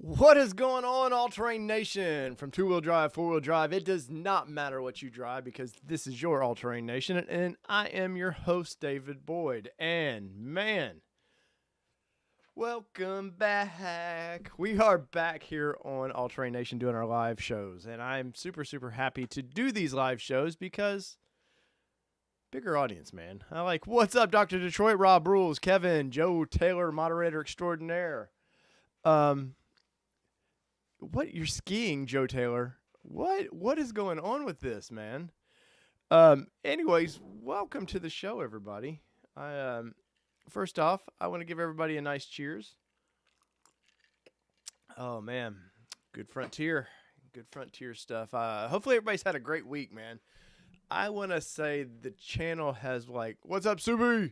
What is going on, All-Terrain Nation? From two-wheel drive, four-wheel drive, it does not matter what you drive because this is your All-Terrain Nation, and I am your host, David Boyd. And man, welcome back. We are back here on All-Terrain Nation doing our live shows, and I'm super happy to do these live shows because bigger audience, man. I like, what's up, Dr. Detroit, Rob Rules, Kevin, Joe Taylor, moderator extraordinaire. What, you're skiing, Joe Taylor? What is going on with this, man? Anyways, welcome to the show, everybody. First off, I want to give everybody a nice cheers. Oh man, good Frontier stuff. Hopefully everybody's had a great week, man. I want to say the channel has what's up, Subi?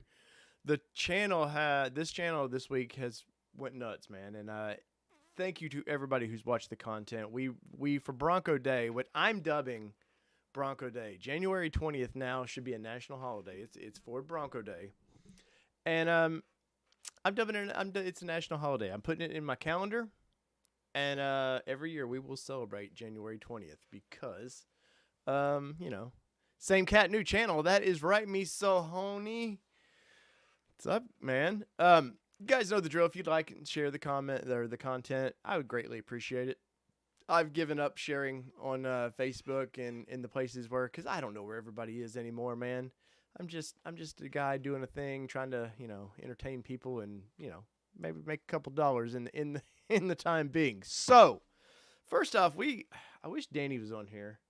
This channel this week has went nuts, man, and thank you to everybody who's watched the content. We for Bronco Day, what I'm dubbing Bronco Day, January 20th now should be a national holiday. It's Ford Bronco Day, and I'm dubbing it. It's a national holiday. I'm putting it in my calendar, and every year we will celebrate January 20th because, same cat, new channel. That is right, me so honey. What's up, man? You guys know the drill. If you'd like and share the comment or the content, I would greatly appreciate it. I've given up sharing on Facebook and in the places where, because I don't know where everybody is anymore, man. I'm just a guy doing a thing, trying to entertain people and maybe make a couple dollars in the time being. So first off, I wish Danny was on here.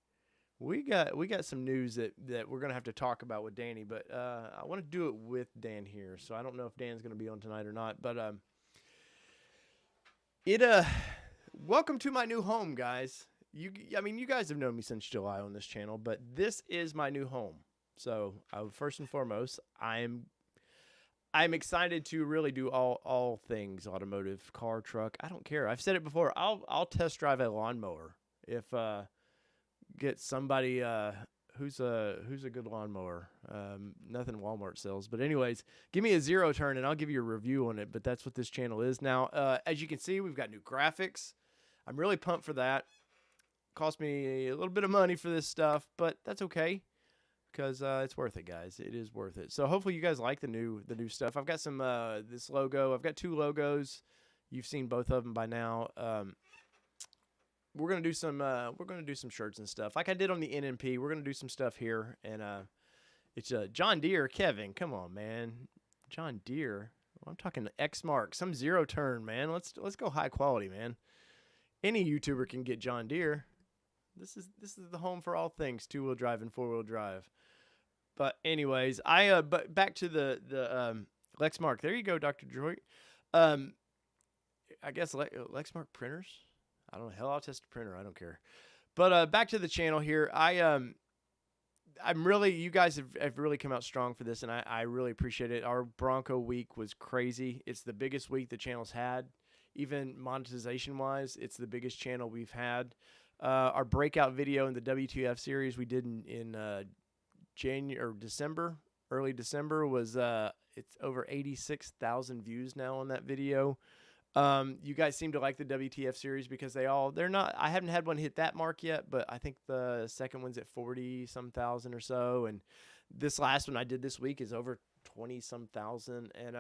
We got some news that we're gonna have to talk about with Danny, but I want to do it with Dan here. So I don't know if Dan's gonna be on tonight or not. But welcome to my new home, guys. You guys have known me since July on this channel, but this is my new home. So first and foremost, I'm excited to really do all things automotive, car, truck. I don't care. I've said it before. I'll test drive a lawnmower if get somebody who's a good lawnmower. Nothing Walmart sells, but anyways, give me a zero turn and I'll give you a review on it. But that's what this channel is now. As you can see, we've got new graphics. I'm really pumped for that. Cost me a little bit of money for this stuff, but that's okay because it's worth it, guys. It is worth it. So hopefully you guys like the new stuff. I've got some this logo. I've got two logos. You've seen both of them by now. We're gonna do some shirts and stuff like I did on the NNP. We're gonna do some stuff here, and it's John Deere. Kevin, come on, man, John Deere. Well, I'm talking X Mark, some zero turn, man. Let's go high quality, man. Any YouTuber can get John Deere. This is the home for all things two-wheel drive and four-wheel drive. But anyways, but back to the Lexmark. There you go, Dr. Detroit. I guess Lexmark printers. I don't know. Hell, I'll test a printer. I don't care. But back to the channel here. I'm really, you guys have really come out strong for this, and I really appreciate it. Our Bronco week was crazy. It's the biggest week the channel's had. Even monetization-wise, it's the biggest channel we've had. Our breakout video in the WTF series we did in January or December, early December, was it's over 86,000 views now on that video. You guys seem to like the WTF series because they're not, I haven't had one hit that mark yet, but I think the second one's at 40-some thousand or so. And this last one I did this week is over 20-some thousand. And,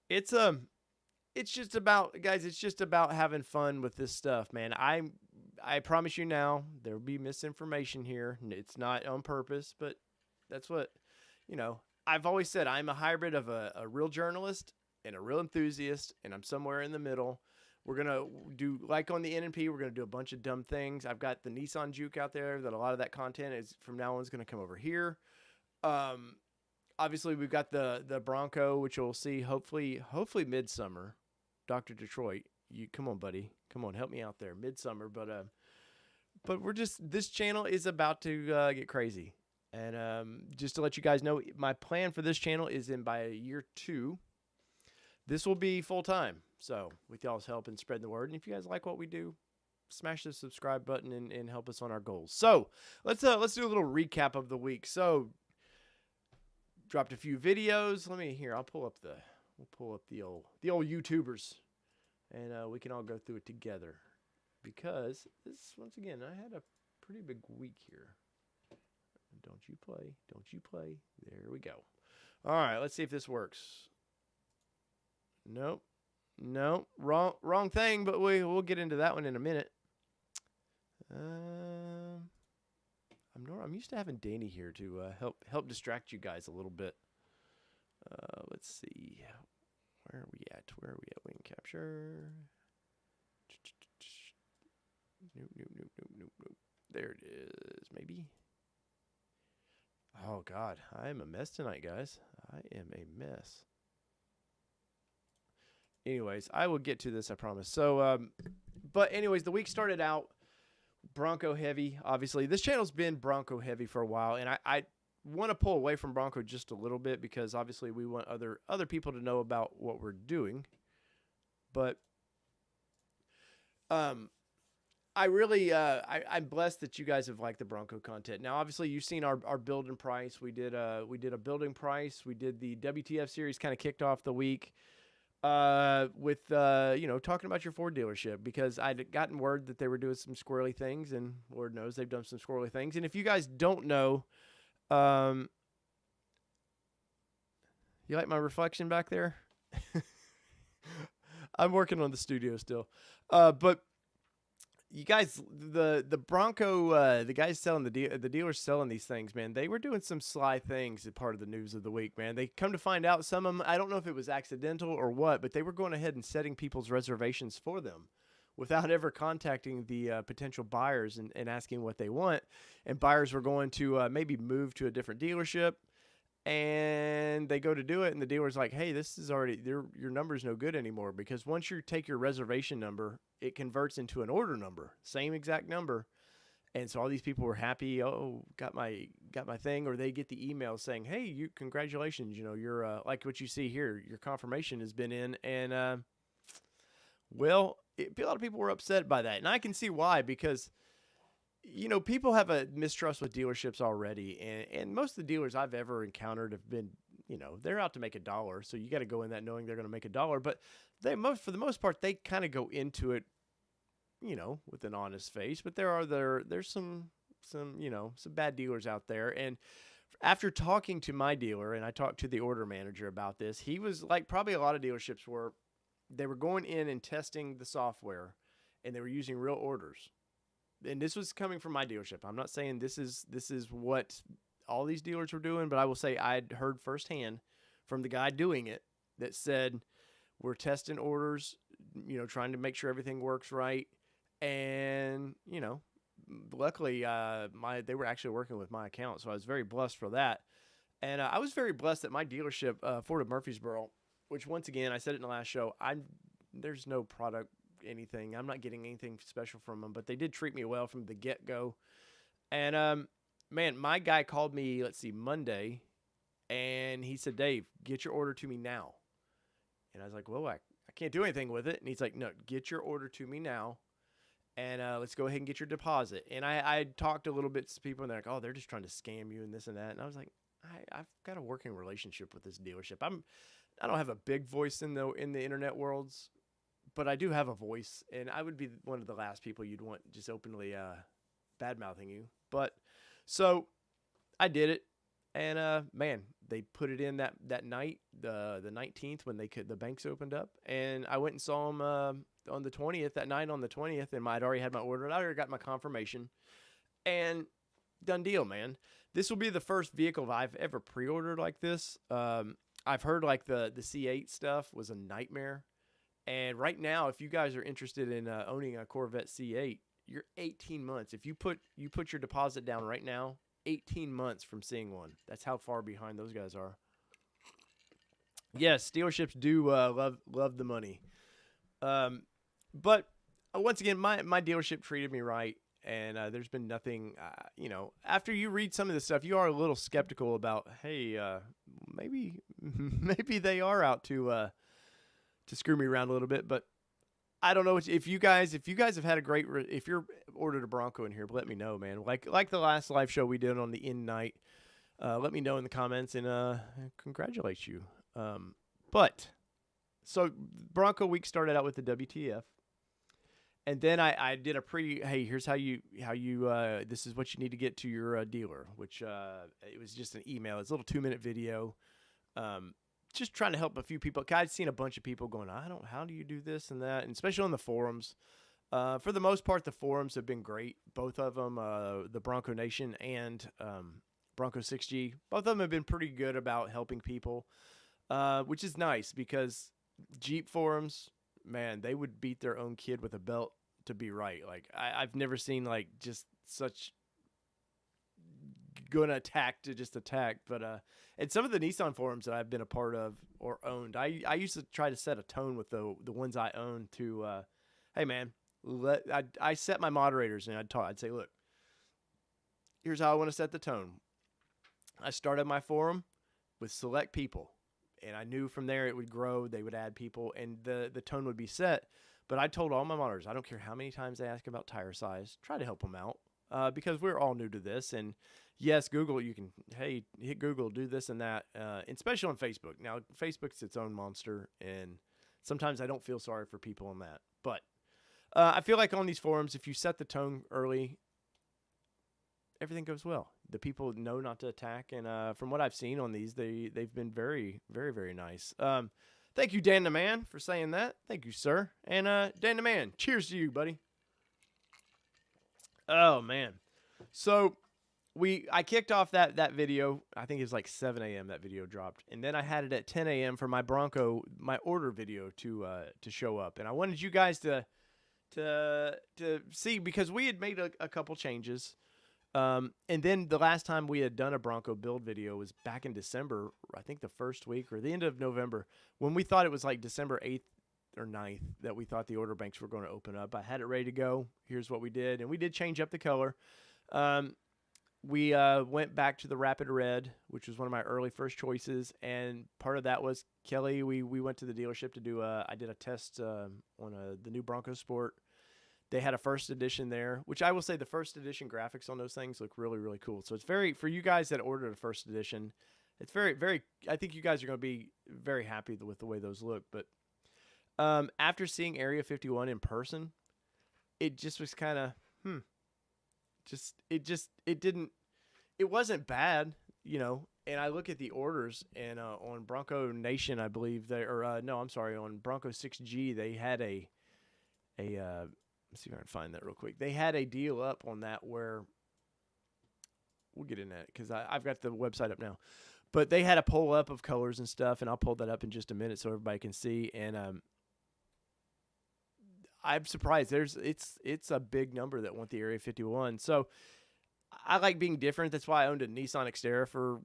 it's just about, guys, it's just about having fun with this stuff, man. I promise you now, there'll be misinformation here. It's not on purpose, but that's what, I've always said I'm a hybrid of a real journalist and a real enthusiast, and I'm somewhere in the middle. We're going to do, like on the NNP, we're going to do a bunch of dumb things. I've got the Nissan Juke out there that a lot of that content is from now on is going to come over here. Obviously, we've got the Bronco, which you'll see hopefully midsummer. Dr. Detroit, you come on, buddy. Come on, help me out there. Midsummer, but we're just, this channel is about to get crazy. And just to let you guys know, my plan for this channel is by year 2. This will be full-time, so with y'all's help and spread the word. And if you guys like what we do, smash the subscribe button and help us on our goals. So let's do a little recap of the week. So dropped a few videos. I'll pull up the old YouTubers. and we can all go through it together. Because this, once again, I had a pretty big week here. Don't you play? Don't you play? There we go. All right, let's see if this works. Nope. Nope. Wrong thing, but we'll get into that one in a minute. I'm used to having Danny here to help distract you guys a little bit. Let's see. Where are we at? Wing capture. Nope. There it is, maybe. Oh, God. I am a mess tonight, guys. I am a mess. Anyways, I will get to this, I promise. So, but anyways, the week started out Bronco heavy, obviously. This channel's been Bronco heavy for a while, and I want to pull away from Bronco just a little bit because obviously we want other people to know about what we're doing. But I really I'm blessed that you guys have liked the Bronco content. Now, obviously, you've seen our building price. We did a building price. We did the WTF series, kind of kicked off the week with talking about your Ford dealership, because I'd gotten word that they were doing some squirrely things, and Lord knows they've done some squirrely things. And if you guys don't know, you like my reflection back there? I'm working on the studio still, but you guys, the Bronco, the guys selling the dealers selling these things, man, they were doing some sly things as part of the news of the week, man. They come to find out, some of them, I don't know if it was accidental or what, but they were going ahead and setting people's reservations for them without ever contacting the potential buyers and asking what they want. And buyers were going to maybe move to a different dealership, and they go to do it, and the dealer's like, hey, this is already, your number's no good anymore, because once you take your reservation number, it converts into an order number, same exact number. And so all these people were happy, oh, got my thing, or they get the email saying, hey, congratulations, you're like what you see here, your confirmation has been in. And a lot of people were upset by that, and I can see why, because people have a mistrust with dealerships already, and most of the dealers I've ever encountered have been, they're out to make $1, so you got to go in that knowing they're going to make $1. But for the most part, they kind of go into it, with an honest face. But there's some bad dealers out there. And after talking to my dealer, and I talked to the order manager about this, he was like, probably a lot of dealerships were, they were going in and testing the software, and they were using real orders. And this was coming from my dealership. I'm not saying this is what all these dealers were doing, but I will say I'd heard firsthand from the guy doing it that said, we're testing orders, trying to make sure everything works right. And, luckily, they were actually working with my account, so I was very blessed for that. And I was very blessed that my dealership, Ford of Murfreesboro, which once again, I said it in the last show, there's no product, anything. I'm not getting anything special from them, but they did treat me well from the get-go. And man, my guy called me, Monday, and he said, Dave, get your order to me now. And I was like, well, I can't do anything with it. And he's like, no, get your order to me now, and let's go ahead and get your deposit. And I talked a little bit to people, and they're like, oh, they're just trying to scam you and this and that. And I was like, I've got a working relationship with this dealership. I don't have a big voice in the internet worlds, but I do have a voice, and I would be one of the last people you'd want just openly bad-mouthing you. But so I did it, and man, they put it in that night, the 19th, when the banks opened up, and I went and saw them on the 20th, that night on the 20th, and I'd already had my order, and I already got my confirmation, and done deal, man. This will be the first vehicle I've ever pre-ordered like this. I've heard like the C8 stuff was a nightmare. And right now, if you guys are interested in owning a Corvette C8, you're 18 months. If you put your deposit down right now, 18 months from seeing one. That's how far behind those guys are. Yes, dealerships do love the money. But once again, my dealership treated me right, and there's been nothing. After you read some of this stuff, you are a little skeptical about, hey, maybe they are out to screw me around a little bit. But I don't know if you guys have had a great, if you're ordered a Bronco in here, let me know, man. Like the last live show we did on the in night, let me know in the comments, and congratulate you. But So Bronco week started out with the WTF. And then I did a hey, here's how you this is what you need to get to your dealer, which it was just an email. It's a little 2-minute video, just trying to help a few people. I'd seen a bunch of people going, how do you do this and that, and especially on the forums. For the most part, the forums have been great. Both of them, the Bronco Nation and Bronco 6G, both of them have been pretty good about helping people, which is nice because Jeep forums, man, they would beat their own kid with a belt to be right. Like I've never seen like just such gonna attack to just attack. But and some of the Nissan forums that I've been a part of or owned, I used to try to set a tone with the ones I own to, hey man, I set my moderators and I'd say, look, here's how I want to set the tone. I started my forum with select people. And I knew from there it would grow, they would add people, and the tone would be set. But I told all my moderators, I don't care how many times they ask about tire size, try to help them out because we're all new to this. And yes, Google, you can, hey, hit Google, do this and that, especially on Facebook. Now, Facebook's its own monster, and sometimes I don't feel sorry for people on that. But I feel like on these forums, if you set the tone early, everything goes well. The people know not to attack, and from what I've seen on these, they've been very, very, very nice. Thank you, Dan the Man, for saying that. Thank you, sir. And Dan the Man, cheers to you, buddy. Oh man, so I kicked off that video. I think it was like 7 a.m. that video dropped, and then I had it at 10 a.m. for my Bronco, my order video to show up, and I wanted you guys to see because we had made a couple changes. And then the last time we had done a Bronco build video was back in December, I think the first week or the end of November, when we thought it was like December 8th or 9th that we thought the order banks were going to open up. I had it ready to go. Here's what we did. And we did change up the color. We went back to the Rapid Red, which was one of my early first choices. And part of that was Kelly. We went to the dealership to do I did a test on the new Bronco Sport. They had a first edition there, which I will say the first edition graphics on those things look really, really cool. So it's very, for you guys that ordered a first edition, it's very, very, I think you guys are going to be very happy with the way those look. But after seeing Area 51 in person, it just was kind of, it wasn't bad, you know. And I look at the orders, and on Bronco Nation, I believe on Bronco 6G, they had let's see if I can find that real quick. They had a deal up on that where we'll get in that because I've got the website up now. But they had a pull up of colors and stuff, and I'll pull that up in just a minute so everybody can see. And I'm surprised. It's a big number that want the Area 51. So I like being different. That's why I owned a Nissan Xterra for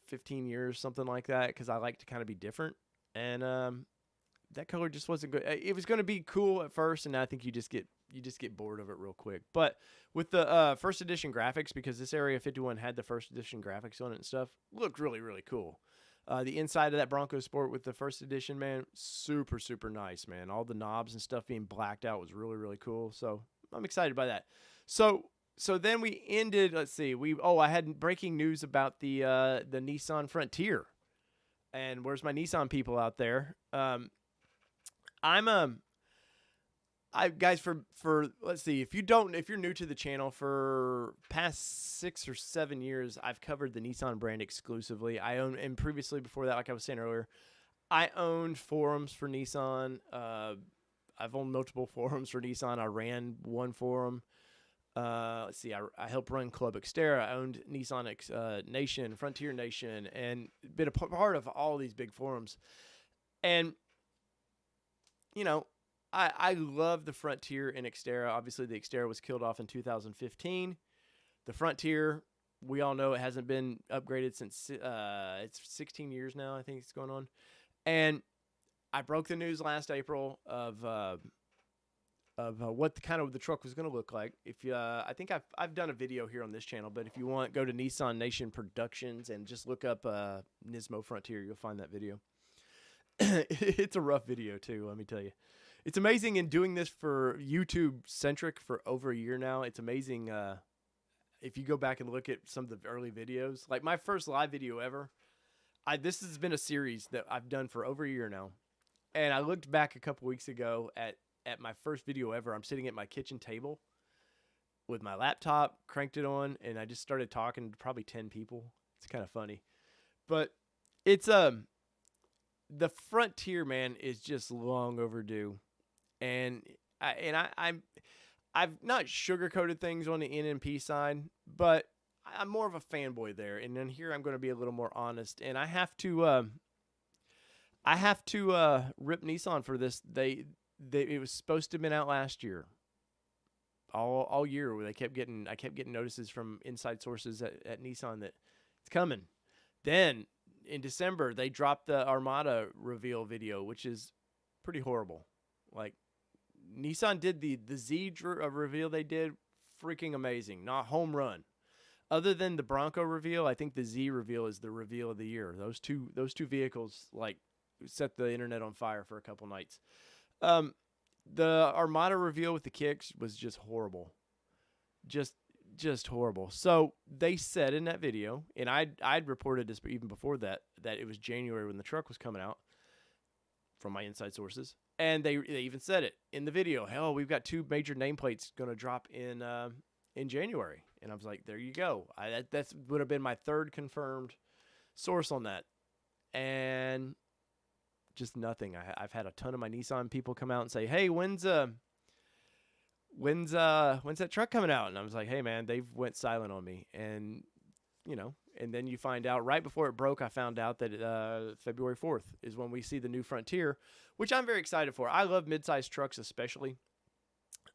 15 years, something like that, because I like to kind of be different. And that color just wasn't good. It was going to be cool at first, and I think you just get bored of it real quick. But with the first edition graphics, because this Area 51 had the first edition graphics on it and stuff, looked really, really cool. The inside of that Bronco Sport with the first edition, man, super, super nice, man. All the knobs and stuff being blacked out was really, really cool. So I'm excited by that. So then we ended. Let's see. I had breaking news about the Nissan Frontier. And where's my Nissan people out there? Guys, for let's see, if you're new to the channel, for past 6 or 7 years, I've covered the Nissan brand exclusively. And previously before that, like I was saying earlier, I owned forums for Nissan. I've owned multiple forums for Nissan. I ran one forum. Let's see, I helped run Club Xterra. I owned Nissan Nation, Frontier Nation, and been a part of all these big forums. And you know, I love the Frontier and Xterra. Obviously, the Xterra was killed off in 2015. The Frontier, we all know it hasn't been upgraded since it's 16 years now, I think it's going on. And I broke the news last April of what the truck was going to look like. If I think I've done a video here on this channel, but if you want, go to Nissan Nation Productions and just look up Nismo Frontier. You'll find that video. It's a rough video too, let me tell you. It's amazing in doing this for YouTube centric for over a year now. It's amazing if you go back and look at some of the early videos. Like my first live video ever. This has been a series that I've done for over a year now. And I looked back a couple weeks ago at my first video ever. I'm sitting at my kitchen table with my laptop, cranked it on, and I just started talking to probably 10 people. It's kind of funny. But it's the Frontier, man, is just long overdue. And I've not sugarcoated things on the NMP side, but I'm more of a fanboy there. And then here I'm going to be a little more honest, and I have to rip Nissan for this. It was supposed to have been out last year. All year, where I kept getting notices from inside sources at Nissan that it's coming. Then in December they dropped the Armada reveal video, which is pretty horrible. Like, Nissan did the Z reveal they did, freaking amazing, not home run. Other than the Bronco reveal, I think the Z reveal is the reveal of the year. Those two vehicles like set the internet on fire for a couple nights. The Armada reveal with the kicks was just horrible. Just horrible. So they said in that video, and I'd reported this even before that it was January when the truck was coming out from my inside sources. And they even said it in the video. Hell, we've got 2 major nameplates going to drop in January. And I was like, there you go. That would have been my 3rd confirmed source on that. And just nothing. I've had a ton of my Nissan people come out and say, hey, when's that truck coming out? And I was like, hey, man, they've went silent on me. And, and then you find out right before it broke, I found out that February 4th is when we see the new Frontier, which I'm very excited for. I love midsize trucks especially.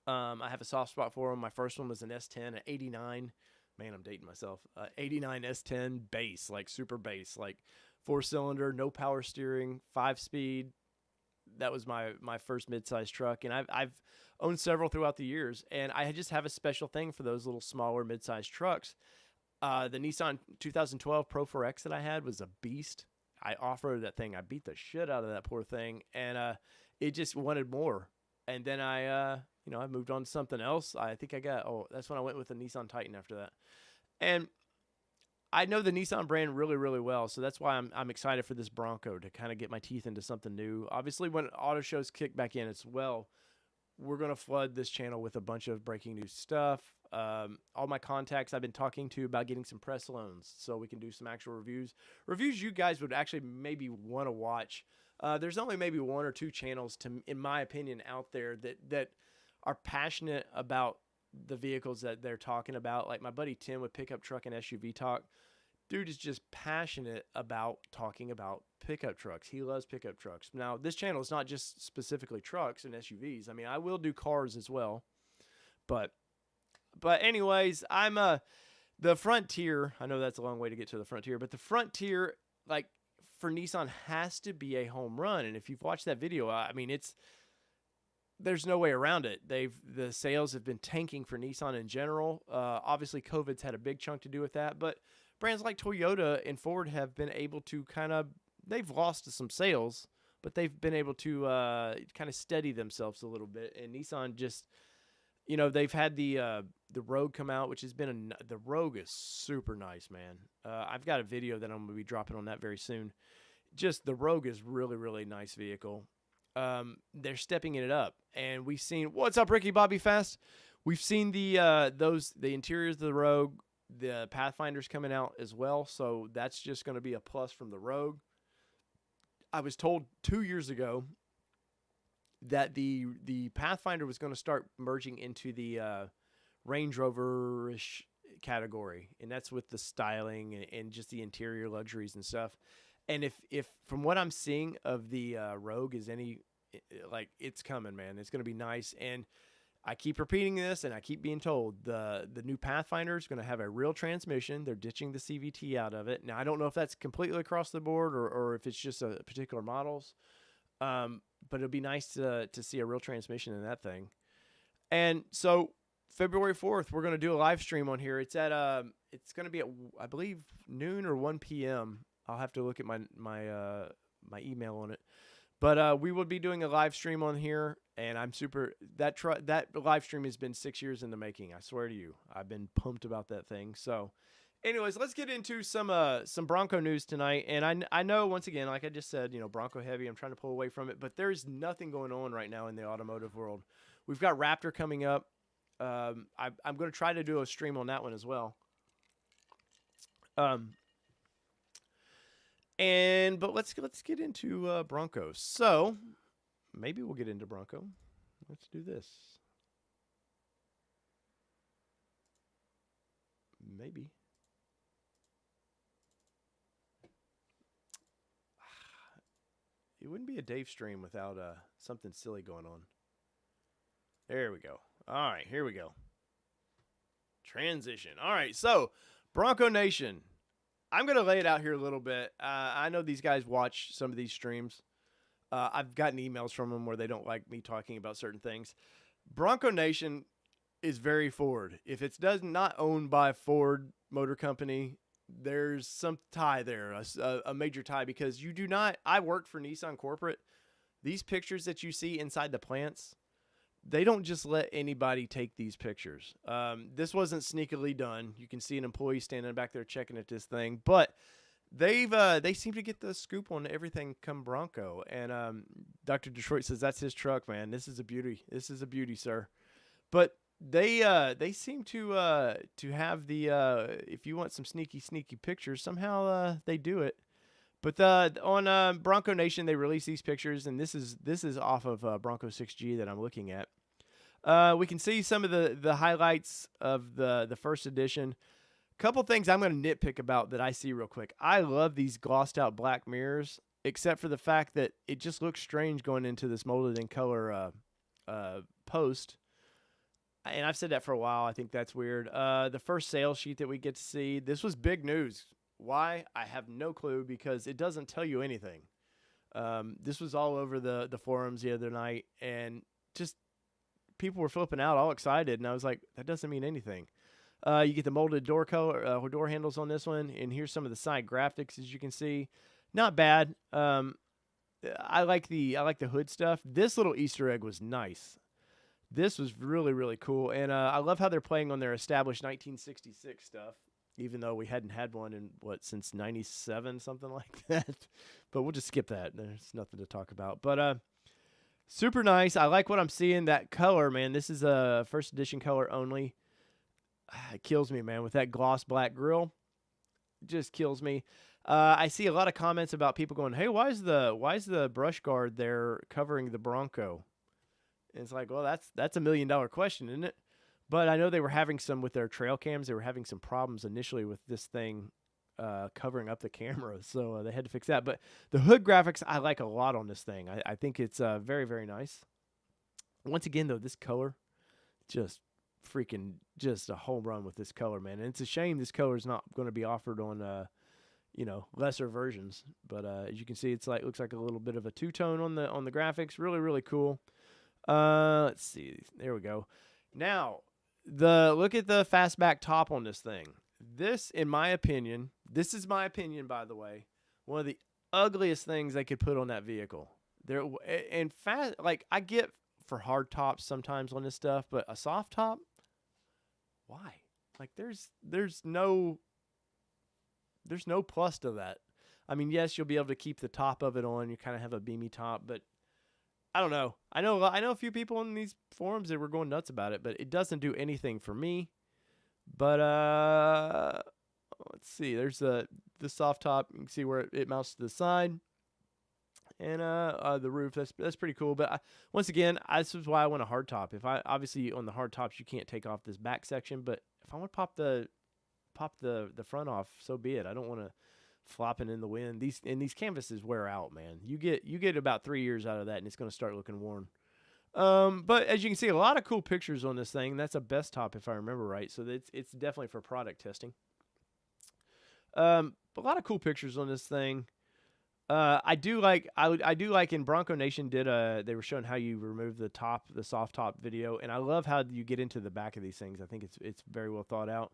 I have a soft spot for them. My first one was an S10, an 89. Man, I'm dating myself. 89 S10 base, like super base, like 4-cylinder, no power steering, 5-speed. That was my first midsize truck, and I've owned several throughout the years, and I just have a special thing for those little smaller midsize trucks. The Nissan 2012 Pro 4X that I had was a beast. I off-roaded that thing. I beat the shit out of that poor thing, and it just wanted more. And then I moved on to something else. I think that's when I went with the Nissan Titan after that. And I know the Nissan brand really, really well, so that's why I'm excited for this Bronco to kind of get my teeth into something new. Obviously, when auto shows kick back in as well, we're going to flood this channel with a bunch of breaking news stuff. All my contacts I've been talking to about getting some press loans so we can do some actual reviews. Reviews you guys would actually maybe want to watch. There's only maybe 1 or 2 channels, in my opinion, out there that are passionate about the vehicles that they're talking about. Like my buddy Tim with Pickup Truck and SUV Talk. Dude is just passionate about talking about pickup trucks. He loves pickup trucks. Now, this channel is not just specifically trucks and SUVs. I mean, I will do cars as well. But anyways, I'm the Frontier. I know that's a long way to get to the Frontier, but the Frontier, like, for Nissan, has to be a home run. And if you've watched that video, I mean, there's no way around it. The sales have been tanking for Nissan in general. Obviously, COVID's had a big chunk to do with that, but brands like Toyota and Ford have been able to they've lost some sales, but they've been able to kind of steady themselves a little bit. And Nissan just, they've had the Rogue come out, which has been the Rogue is super nice, man. I've got a video that I'm going to be dropping on that very soon. Just the Rogue is really, really nice vehicle. They're stepping it up, and we've seen what's up, Ricky Bobby Fast. We've seen the interiors of the Rogue, the Pathfinder's coming out as well, so that's just going to be a plus from the Rogue. I was told 2 years ago that the Pathfinder was going to start merging into the Range Rover-ish category, and that's with the styling and just the interior luxuries and stuff. And if from what I'm seeing of the Rogue is it's coming, man. It's going to be nice. And I keep repeating this, and I keep being told the new Pathfinder is going to have a real transmission. They're ditching the CVT out of it. Now, I don't know if that's completely across the board or if it's just a particular models. But it'll be nice to see a real transmission in that thing. And so February 4th, we're going to do a live stream on here. It's it's going to be at, I believe, noon or 1 p.m. I'll have to look at my email on it. But we will be doing a live stream on here, and I'm that live stream has been 6 years in the making. I swear to you, I've been pumped about that thing. So Anyways, let's get into some Bronco news tonight. And I know, once again, like I just said, Bronco heavy. I'm trying to pull away from it, but there's nothing going on right now in the automotive world. We've got Raptor coming up. I'm going to try to do a stream on that one as well. But let's get into Bronco. So maybe we'll get into Bronco. Let's do this. Maybe. It wouldn't be a Dave stream without something silly going on. There we go. All right, here we go. Transition. All right, so Bronco Nation. I'm going to lay it out here a little bit. I know these guys watch some of these streams. I've gotten emails from them where they don't like me talking about certain things. Bronco Nation is very Ford. If it's not owned by Ford Motor Company, there's some tie there, a major tie, because you do not. I worked for Nissan Corporate. These pictures that you see inside the plants, they don't just let anybody take these pictures. This wasn't sneakily done. You can see an employee standing back there checking at this thing, but they seem to get the scoop on everything come Bronco. And Dr. Detroit says that's his truck, man. This is a beauty. This is a beauty, sir. But they seem to have the if you want some sneaky pictures, somehow they do it. But on Bronco Nation, they release these pictures, and this is off of Bronco 6G that I'm looking at. We can see some of the highlights of the first edition. Couple things I'm going to nitpick about that I see real quick. I love these glossed out black mirrors, except for the fact that it just looks strange going into this molded in color post. And I've said that for a while. I think that's weird. The first sales sheet that we get to see, this was big news. Why? I have no clue, because it doesn't tell you anything. This was all over the forums the other night, and just people were flipping out, all excited, and I was like, that doesn't mean anything. You get the molded door color, door handles on this one, and here's some of the side graphics, as you can see. Not bad. I like the hood stuff. This little Easter egg was nice. This was really, really cool, and I love how they're playing on their established 1966 stuff, even though we hadn't had one in, since 97, something like that. But we'll just skip that. There's nothing to talk about. But super nice. I like what I'm seeing. That color, man, this is a first edition color only. It kills me, man, with that gloss black grille. It just kills me. I see a lot of comments about people going, hey, why is the brush guard there covering the Bronco? And it's like, well, that's $1 million question, isn't it? But I know they were having some with their trail cams. They were having some problems initially with this thing covering up the camera, so they had to fix that. But the hood graphics I like a lot on this thing. I think it's very, very nice. Once again, though, this color, just a home run with this color, man. And it's a shame this color is not going to be offered on lesser versions. But as you can see, looks like a little bit of a two-tone on the graphics. Really, really cool. Let's see. There we go. Now, look at the fastback top on this thing. This, in my opinion, by the way, one of the ugliest things they could put on that vehicle. I get for hard tops sometimes on this stuff, but a soft top, why? Like there's no plus to that. I mean, yes, you'll be able to keep the top of it on. You kind of have a beamy top, but I don't know. I know a few people in these forums that were going nuts about it, but it doesn't do anything for me. But let's see. There's the soft top. You can see where it mounts to the side, and the roof. That's pretty cool. But once again, this is why I want a hard top. Obviously on the hard tops you can't take off this back section, but if I want to pop the front off, so be it. I don't want to flopping in the wind. These canvases wear out, man. You get about 3 years out of that, and it's going to start looking worn. But as you can see, a lot of cool pictures on this thing. That's a best top, if I remember right. So it's definitely for product testing. A lot of cool pictures on this thing. I do like in Bronco Nation they were showing how you remove the soft top video, and I love how you get into the back of these things. I think it's very well thought out.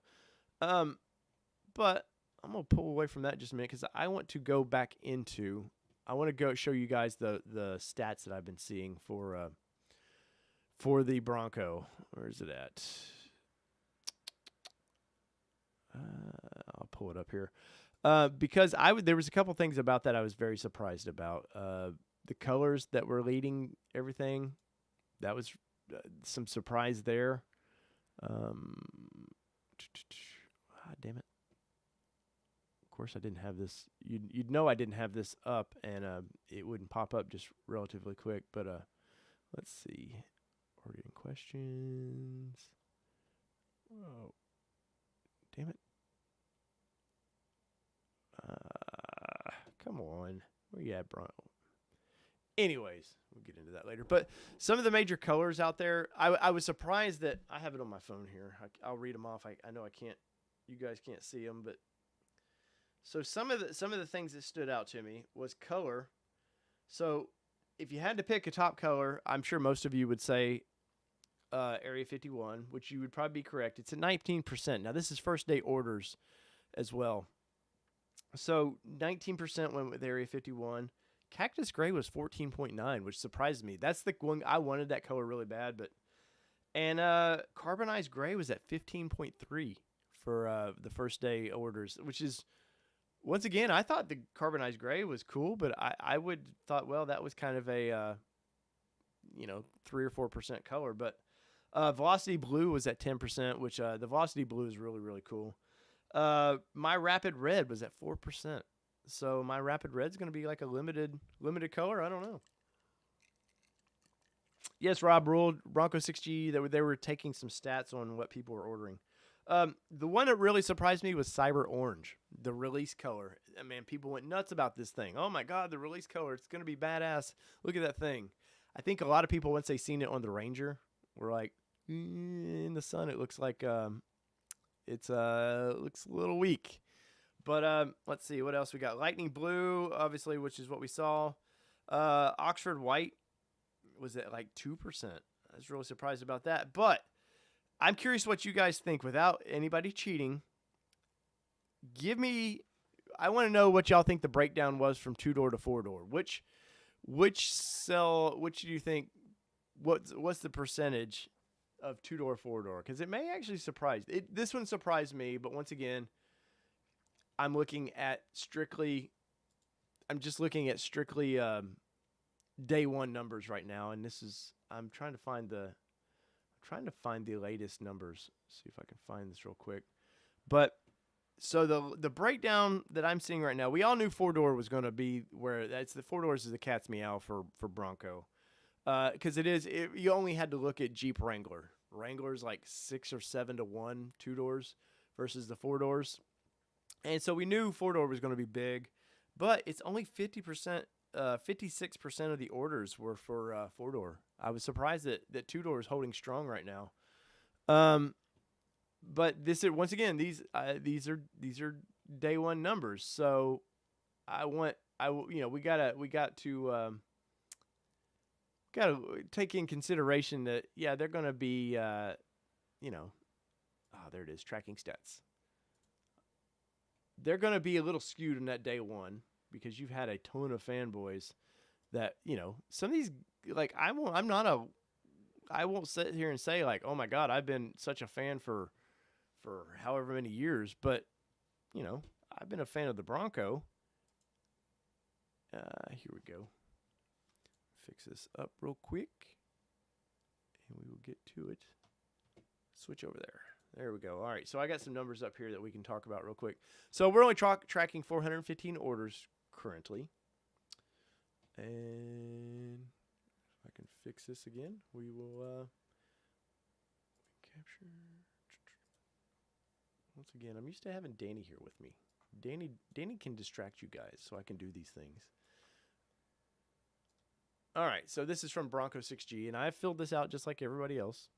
But I'm going to pull away from that just a minute because I want to go back into I want to go show you guys the stats that I've been seeing for the Bronco. Where is it at? I'll pull it up here. Because there was a couple things about that I was very surprised about. The colors that were leading everything, that was some surprise there. Damn it. Of course, I didn't have this. You'd know I didn't have this up, and it wouldn't pop up just relatively quick. But let's see. We're getting questions. Oh, damn it. Come on. Where you at, bro? Anyways, we'll get into that later. But some of the major colors out there, I was surprised that I have it on my phone here. I'll read them off. I know I can't. You guys can't see them, but so some of the things that stood out to me was color. So if you had to pick a top color, I'm sure most of you would say Area 51, which you would probably be correct. It's at 19%. Now this is first day orders as well. So 19% went with Area 51. Cactus Gray was 14.9, which surprised me. That's the one I wanted that color really bad, and Carbonized Gray was at 15.3 for the first day orders, which is, once again, I thought the Carbonized Gray was cool, but I would thought, well, that was kind of a 3 or 4% color. But Velocity Blue was at 10%, which the Velocity Blue is really, really cool. My Rapid Red was at 4%. So my Rapid Red's going to be like a limited color. I don't know. Yes, Rob ruled Bronco 6G. They were taking some stats on what people were ordering. The one that really surprised me was Cyber Orange, the release color. I mean, people went nuts about this thing. Oh my God, the release color. It's going to be badass. Look at that thing. I think a lot of people, once they seen it on the Ranger, were like, in the sun, it looks like looks a little weak. But let's see what else we got. Lightning Blue, obviously, which is what we saw. Oxford White was at like 2%. I was really surprised about that. But I'm curious what you guys think without anybody cheating. I want to know what y'all think the breakdown was from 2-door to 4-door. Which do you think, what's the percentage of 2-door, 4-door? Because it may actually surprise. This one surprised me, but once again, I'm just looking at strictly day one numbers right now, and I'm trying to find the latest numbers. See if I can find this real quick. But so the breakdown that I'm seeing right now, we all knew 4-door was going to be where that's the 4-doors is the cat's meow for Bronco, because you only had to look at Jeep Wrangler. Wrangler's like 6 or 7 to 1 2-doors versus the 4-doors. And so we knew 4-door was going to be big, but it's only 56% of the orders were for 4-door. I was surprised that 2-door is holding strong right now. But this is, once again, these are day one numbers. So we got to take in consideration that they're going to be there it is, tracking stats. They're going to be a little skewed in that day one because you've had a ton of fanboys that, some of these, like, I won't sit here and say like, oh my God, I've been such a fan for however many years, but I've been a fan of the Bronco. Here we go. Fix this up real quick and we will get to it. Switch over there. There we go. All right, so I got some numbers up here that we can talk about real quick. So we're only tracking 415 orders currently. And if I can fix this again, we will capture. Once again, I'm used to having Danny here with me. Danny can distract you guys so I can do these things. All right, so this is from Bronco 6G, and I filled this out just like everybody else.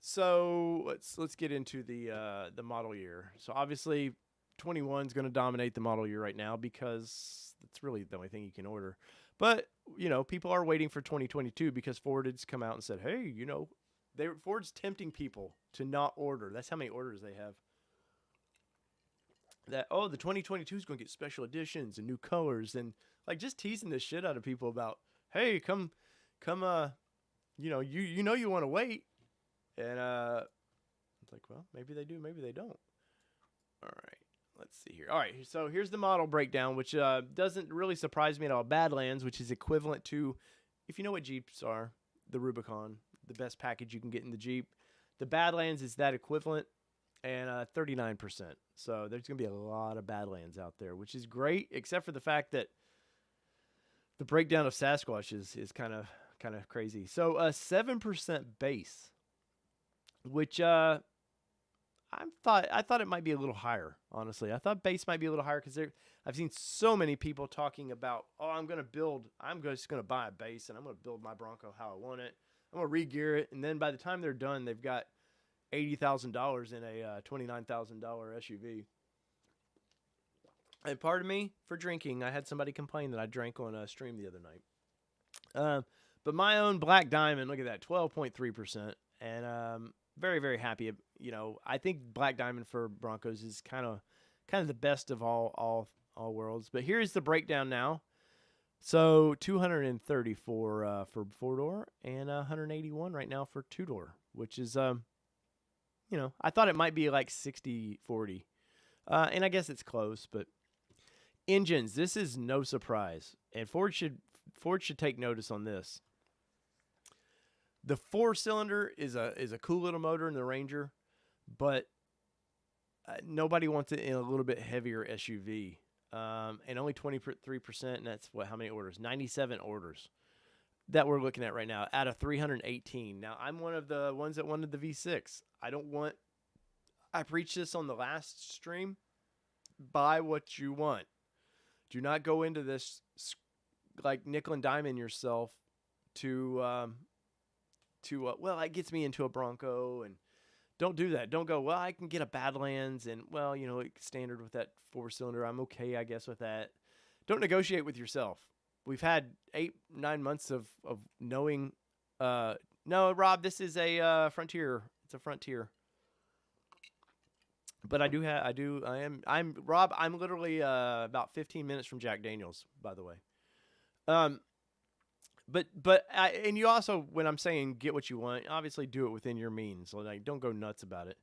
So let's get into the model year. So obviously 21 is going to dominate the model year right now because it's really the only thing you can order. But, people are waiting for 2022 because Ford has come out and said, hey, Ford's tempting people to not order. That's how many orders they have. The 2022 is going to get special editions and new colors and like just teasing the shit out of people about, hey, come you want to wait. And It's like, well, maybe they do, maybe they don't. All right, let's see here. All right, so here's the model breakdown, which doesn't really surprise me at all. Badlands, which is equivalent to, if you know what Jeeps are, the Rubicon, the best package you can get in the Jeep. The Badlands is that equivalent, and 39%. So there's going to be a lot of Badlands out there, which is great, except for the fact that the breakdown of Sasquatch is kind of crazy. So 7% base, which I thought it might be a little higher. Honestly, I thought base might be a little higher because I've seen so many people talking about, oh, I'm just going to buy a base and I'm going to build my Bronco how I want it. I'm going to re-gear it, and then by the time they're done, they've got $80,000 in a $29,000 SUV. And pardon me for drinking. I had somebody complain that I drank on a stream the other night. But my own Black Diamond, look at that, 12.3%, and very, very happy. You know, I think Black Diamond for Broncos is kind of the best of all worlds. But here's the breakdown now. So 234 for 4-door and 181 right now for 2-door, which is you know, I thought it might be like 60-40. And I guess it's close, but engines, this is no surprise. And Ford should take notice on this. The 4-cylinder is a cool little motor in the Ranger, but nobody wants it in a little bit heavier SUV. And only 23%, and that's how many orders? 97 orders that we're looking at right now out of 318. Now, I'm one of the ones that wanted the V6. I preached this on the last stream. Buy what you want. Do not go into this like nickel and diamond yourself to well, it gets me into a Bronco, and don't do that. Don't go, well, I can get a Badlands, and well, you know, standard with that 4-cylinder. I'm okay, I guess, with that. Don't negotiate with yourself. We've had 8-9 months of knowing. No, Rob, this is a Frontier. It's a Frontier. But I'm Rob. I'm literally about 15 minutes from Jack Daniels, by the way. And you also, when I'm saying get what you want, obviously do it within your means. So like, don't go nuts about it.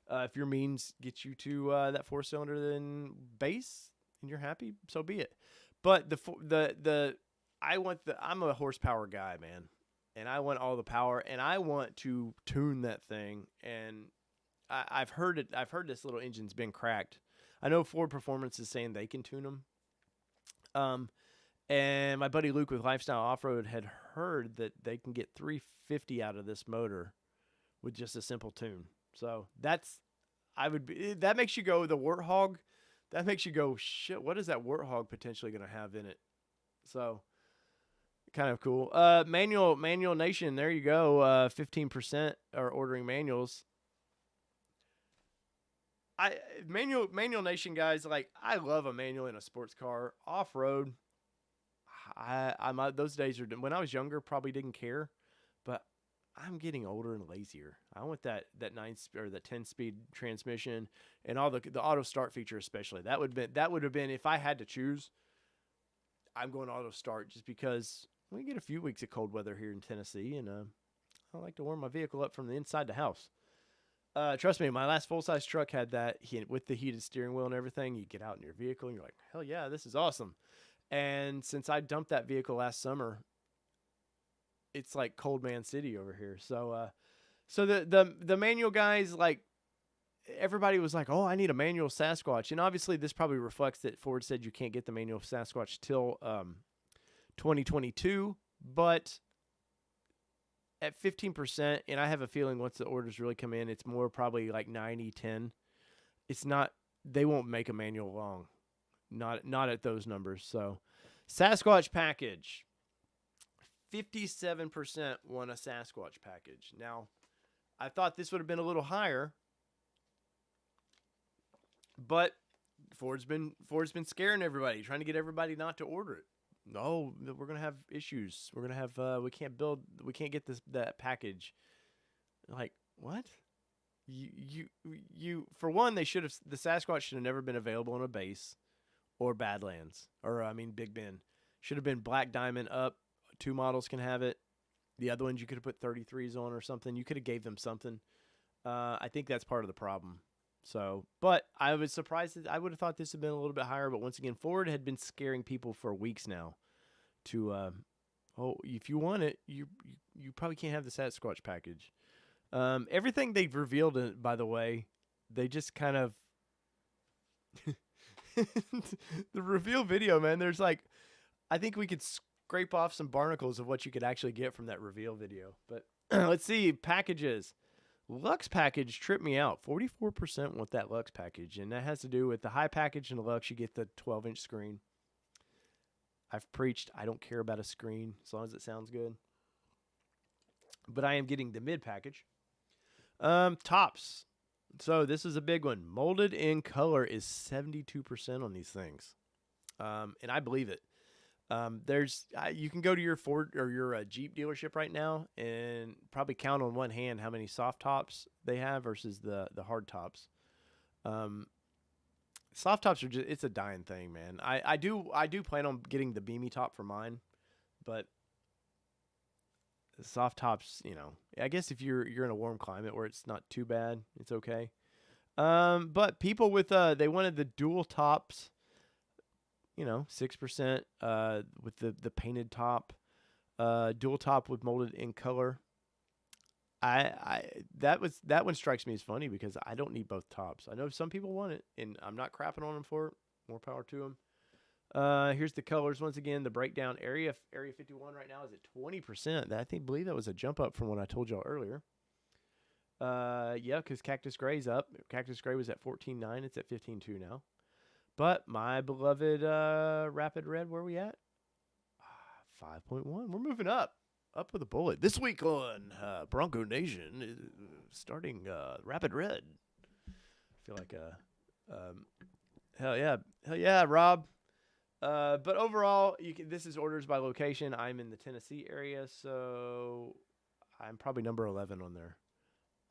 If your means get you to that 4-cylinder, then base, and you're happy, so be it. But I'm a horsepower guy, man, and I want all the power, and I want to tune that thing. And I've heard this little engine's been cracked. I know Ford Performance is saying they can tune them. And my buddy Luke with Lifestyle Off-Road had heard that they can get 350 out of this motor with just a simple tune. So that makes you go, the Warthog. That makes you go, shit, what is that Warthog potentially going to have in it? So, kind of cool. Manual Nation, there you go. 15% are ordering manuals. Manual Nation, guys, like, I love a manual in a sports car. Off-road, those days are done. When I was younger, probably didn't care, but I'm getting older and lazier. I want that 10-speed transmission and all the auto start feature, especially. That would have been if I had to choose. I'm going auto start just because we get a few weeks of cold weather here in Tennessee, and I like to warm my vehicle up from the inside the house. Trust me, my last full-size truck had that with the heated steering wheel and everything. You get out in your vehicle and you're like, hell yeah, this is awesome. And since I dumped that vehicle last summer, it's like Cold Man City over here. So the manual guys, like, everybody was like, oh, I need a manual Sasquatch. And obviously this probably reflects that Ford said you can't get the manual Sasquatch till 2022. But at 15%, and I have a feeling once the orders really come in, it's more probably like 90-10. It's not, they won't make a manual long. Not at those numbers. So Sasquatch package. 57% want a Sasquatch package. Now, I thought this would have been a little higher, but Ford's been scaring everybody, trying to get everybody not to order it. No, we're gonna have issues. We're gonna have we can't get that package. Like, what? You for one, the Sasquatch should have never been available on a base or Badlands, or Big Ben. Should have been Black Diamond up. 2 models can have it. The other ones you could have put 33s on or something. You could have gave them something. I think that's part of the problem. So, but I was surprised that I would have thought this had been a little bit higher. But once again, Ford had been scaring people for weeks now to, oh, if you want it, you probably can't have the Sasquatch package. Everything they've revealed, by the way, they just kind of the reveal video, man. There's like, I think we could scrape off some barnacles of what you could actually get from that reveal video. But let's see packages. Lux package tripped me out. 44% want that Lux package, and that has to do with the high package and the Lux. You get the 12-inch screen. I've preached I don't care about a screen as long as it sounds good. But I am getting the mid package. Tops. So this is a big one. Molded in color is 72% on these things, and I believe it. There's you can go to your Ford or your Jeep dealership right now and probably count on one hand how many soft tops they have versus the hard tops. Soft tops are just, it's a dying thing, man. I do plan on getting the beamy top for mine, but the soft tops, you know, I guess if you're in a warm climate where it's not too bad, it's okay. But people with they wanted the dual tops. You know, 6% with the painted top, dual top with molded in color. That one strikes me as funny because I don't need both tops. I know some people want it, and I'm not crapping on them for it. More power to them. Here's the colors once again. The breakdown area 51 right now is at 20%. I believe that was a jump up from what I told y'all earlier. Yeah, because Cactus Gray's up. Cactus Gray was at 14.9. It's at 15.2 now. But my beloved Rapid Red, where are we at? 5.1. We're moving up with a bullet. This week on Bronco Nation, starting Rapid Red. I feel like hell yeah, Rob. But overall, this is orders by location. I'm in the Tennessee area, so I'm probably number 11 on there.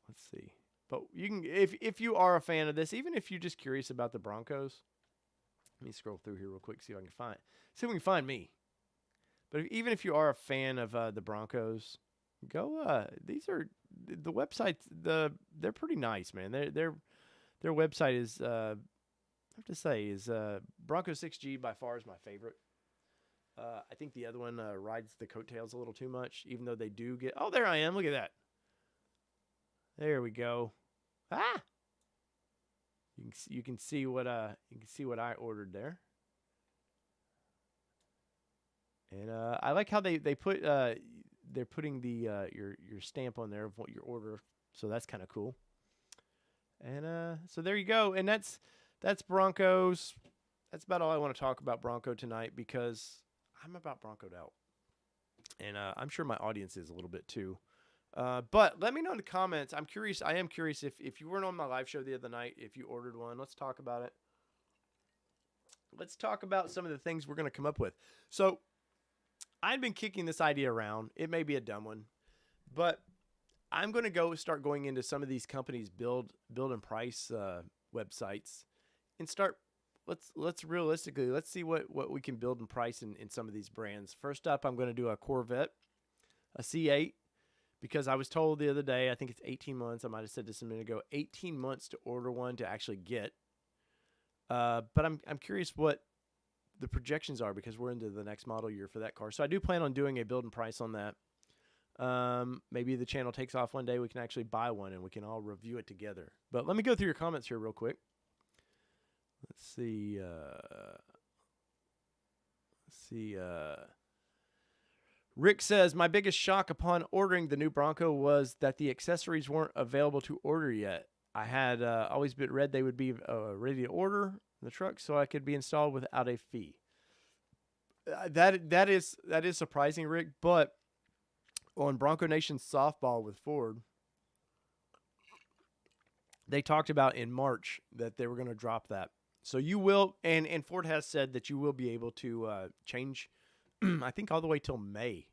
Let's see. But you can, if you are a fan of this, even if you're just curious about the Broncos. Let me scroll through here real quick, see if we can find me. But even if you are a fan of the Broncos, go. These are the websites. They're pretty nice, man. Their website is I have to say is Bronco 6G by far is my favorite. I think the other one rides the coattails a little too much, even though they do get. Oh, there I am. Look at that. There we go. Ah. You can see what I ordered there, and I like how they put they're putting the your stamp on there of what your order, so that's kind of cool. And so there you go, and that's Broncos. That's about all I want to talk about Bronco tonight because I'm about Broncoed out, and I'm sure my audience is a little bit too. But let me know in the comments. I'm curious. I am curious if you weren't on my live show the other night, if you ordered one, let's talk about it. Let's talk about some of the things we're going to come up with. So I've been kicking this idea around. It may be a dumb one, but I'm going to start going into some of these companies build and price websites and start. Let's realistically, let's see what we can build and price in some of these brands. First up, I'm going to do a Corvette, a C8. Because I was told the other day, I think it's 18 months. I might have said this a minute ago, 18 months to order one to actually get. But I'm curious what the projections are because we're into the next model year for that car. So I do plan on doing a build and price on that. Maybe the channel takes off one day. We can actually buy one and we can all review it together. But let me go through your comments here real quick. Let's see. Rick says, my biggest shock upon ordering the new Bronco was that the accessories weren't available to order yet. I had always been read they would be ready to order the truck so I could be installed without a fee. That is surprising, Rick, but on Bronco Nation Softball with Ford, they talked about in March that they were going to drop that. So you will, and Ford has said that you will be able to change, I think all the way till May,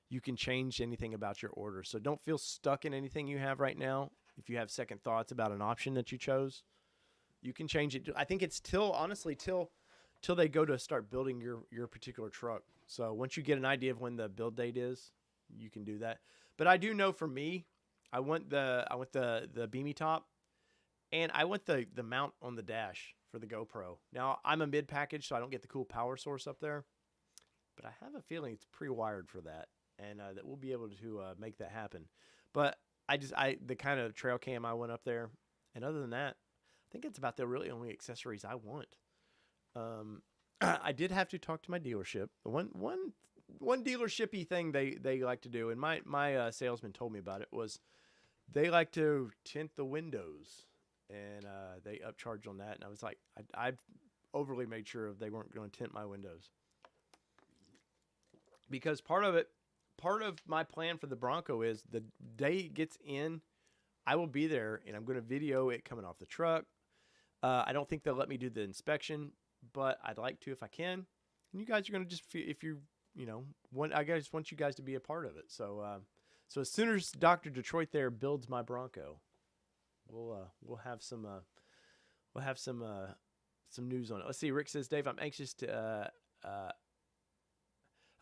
you can change anything about your order. So don't feel stuck in anything you have right now. If you have second thoughts about an option that you chose, you can change it. I think it's till they go to start building your particular truck. So once you get an idea of when the build date is, you can do that. But I do know for me, I want the beamy top, and I want the mount on the dash for the GoPro. Now I'm a mid package, so I don't get the cool power source up there, but I have a feeling it's pre-wired for that, and that we'll be able to make that happen. But the kind of trail cam I want up there, and other than that, I think it's about the really only accessories I want. I did have to talk to my dealership. One dealershipy thing they like to do, and my salesman told me about it, was they like to tint the windows, and they upcharge on that. And I was like, I've overly made sure they weren't going to tint my windows, because part of my plan for the Bronco is the day it gets in, I will be there and I'm going to video it coming off the truck. I don't think they'll let me do the inspection, but I'd like to if I can. And you guys are going to just feel, if you I just want you guys to be a part of it. So as soon as Dr. Detroit there builds my Bronco, we'll have some news on it. Let's see. Rick says, Dave, I'm anxious to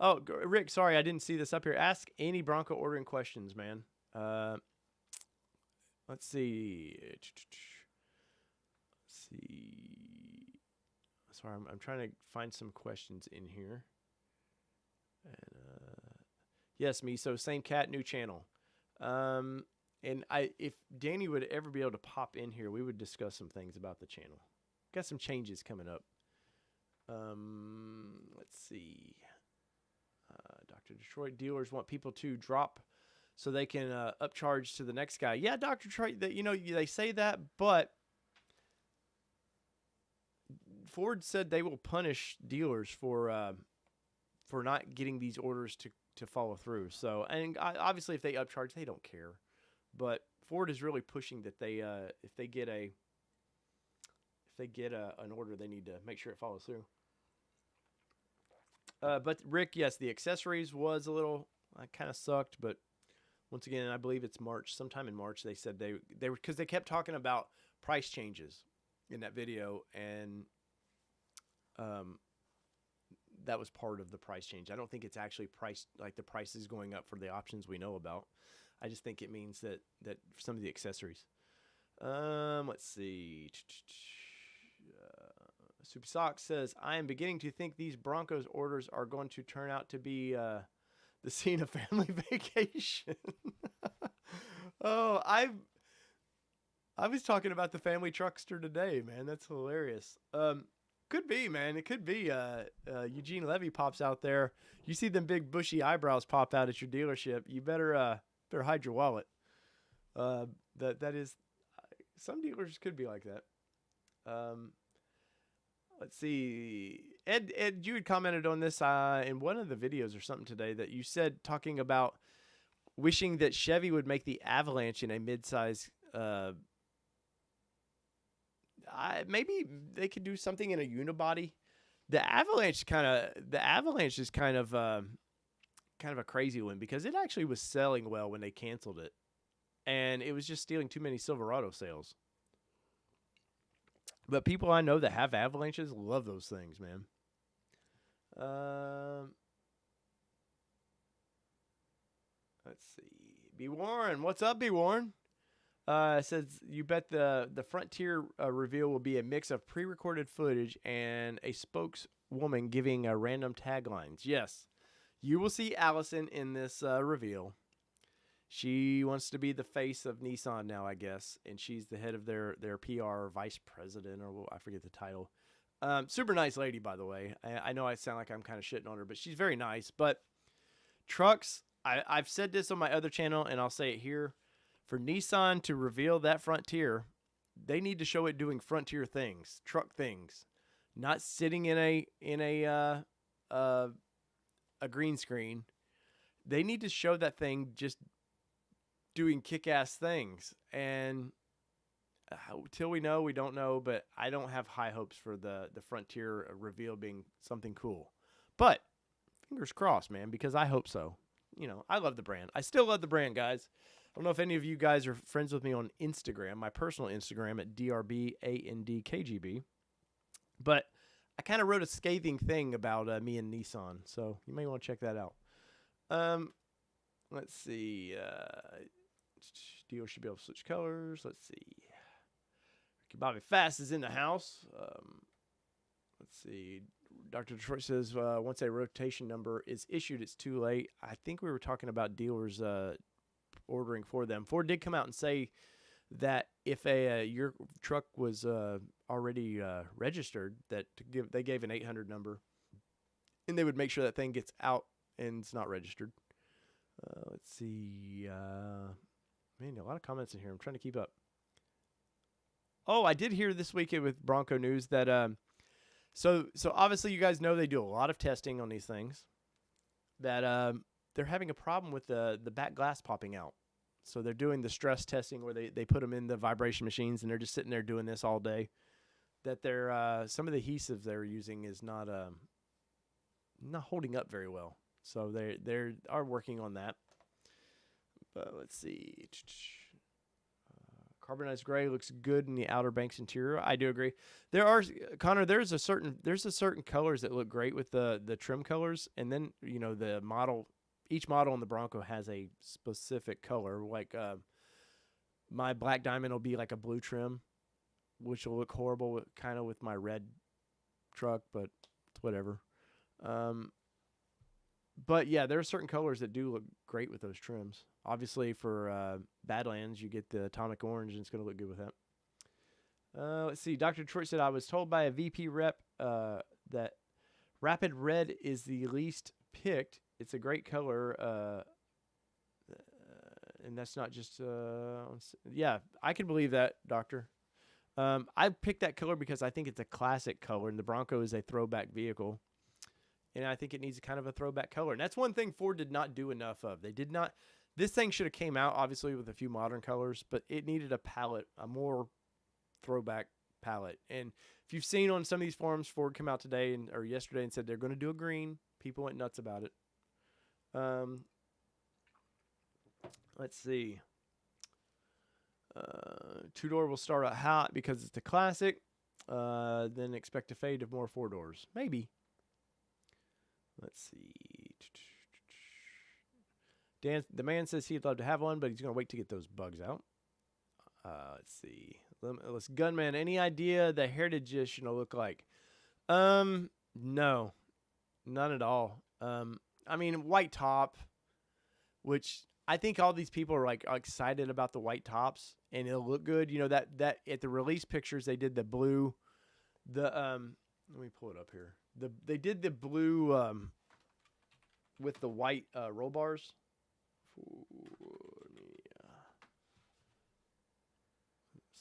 oh, Rick, sorry, I didn't see this up here. Ask any Bronco ordering questions, man. Let's see. Sorry, I'm trying to find some questions in here. And yes, me. So same cat, new channel. And if Danny would ever be able to pop in here, we would discuss some things about the channel. Got some changes coming up. Let's see. Dr. Detroit, dealers want people to drop so they can upcharge to the next guy. Yeah, Dr. Detroit, they say that, but Ford said they will punish dealers for not getting these orders to follow through. So, and obviously if they upcharge, they don't care. But Ford is really pushing that they if they get an order, they need to make sure it follows through. But Rick, yes, the accessories was a little kind of sucked, but once again, I believe it's March. Sometime in March, they said they were, because they kept talking about price changes in that video, and that was part of the price change. I don't think it's actually priced like the price is going up for the options we know about. I just think it means that some of the accessories. Let's see. Super Sox says, I am beginning to think these Broncos orders are going to turn out to be the scene of Family Vacation. Oh, I was talking about the family truckster today, man. That's hilarious. Could be, man. It could be. Eugene Levy pops out there. You see them big bushy eyebrows pop out at your dealership. You better hide your wallet. That is, some dealers could be like that. Let's see. Ed, you had commented on this in one of the videos or something today, that you said, talking about wishing that Chevy would make the Avalanche in a midsize. Maybe they could do something in a unibody. The Avalanche is kind of a crazy one, because it actually was selling well when they canceled it, and it was just stealing too many Silverado sales. But people I know that have Avalanches love those things, man. Let's see. B. Warren. What's up, B. Warren? Says, you bet the Frontier reveal will be a mix of pre-recorded footage and a spokeswoman giving random taglines. Yes. You will see Allison in this reveal. She wants to be the face of Nissan now, I guess, and she's the head of their PR vice president, or I forget the title. Super nice lady, by the way. I know I sound like I'm kind of shitting on her, but she's very nice. But trucks, I've said this on my other channel, and I'll say it here. For Nissan to reveal that Frontier, they need to show it doing Frontier things, truck things, not sitting in a green screen. They need to show that thing just doing kick-ass things, and till we know, we don't know. But I don't have high hopes for the Frontier reveal being something cool. But fingers crossed, man, because I hope so. I love the brand. I still love the brand, guys. I don't know if any of you guys are friends with me on Instagram, my personal Instagram at DRBANDKGB. But I kind of wrote a scathing thing about me and Nissan, so you may want to check that out. Let's see. Dealer should be able to switch colors. Let's see. Ricky Bobby Fast is in the house. Let's see. Dr. Detroit says once a rotation number is issued, it's too late. I think we were talking about dealers ordering for them. Ford did come out and say that if your truck was already registered, that they gave an 800 number, and they would make sure that thing gets out and it's not registered. Let's see. Man, a lot of comments in here. I'm trying to keep up. Oh, I did hear this weekend with Bronco News that so obviously you guys know they do a lot of testing on these things. That they're having a problem with the back glass popping out. So they're doing the stress testing where they put them in the vibration machines and they're just sitting there doing this all day. That they're some of the adhesives they're using is not holding up very well. So they are working on that. But let's see. Carbonized gray looks good in the Outer Banks interior. I do agree. There are, Connor, there's a certain colors that look great with the trim colors, and then the model. Each model in the Bronco has a specific color. Like my Black Diamond will be like a blue trim, which will look horrible kind of with my red truck, but it's whatever. But yeah, there are certain colors that do look great with those trims. Obviously, for Badlands, you get the atomic orange, and it's going to look good with that. Let's see. Dr. Detroit said, I was told by a VP rep that Rapid Red is the least picked. It's a great color, and that's not just... yeah, I can believe that, Doctor. I picked that color because I think it's a classic color, and the Bronco is a throwback vehicle. And I think it needs kind of a throwback color. And that's one thing Ford did not do enough of. They did not... This thing should have came out, obviously, with a few modern colors, but it needed a palette, a more throwback palette. And if you've seen on some of these forums, Ford come out today or yesterday and said they're going to do a green. People went nuts about it. Let's see. Two-door will start out hot because it's a classic. Then expect a fade of more four-doors. Maybe. Let's see. Dan, the man says he'd love to have one, but he's going to wait to get those bugs out. Let's see. Limitless Gunman. Any idea the Heritage Edition will look like? No. None at all. I mean, white top, which I think all these people are like excited about the white tops, and it'll look good. You know, that at the release pictures, they did the blue. Let me pull it up here. They did the blue with the white roll bars. Let's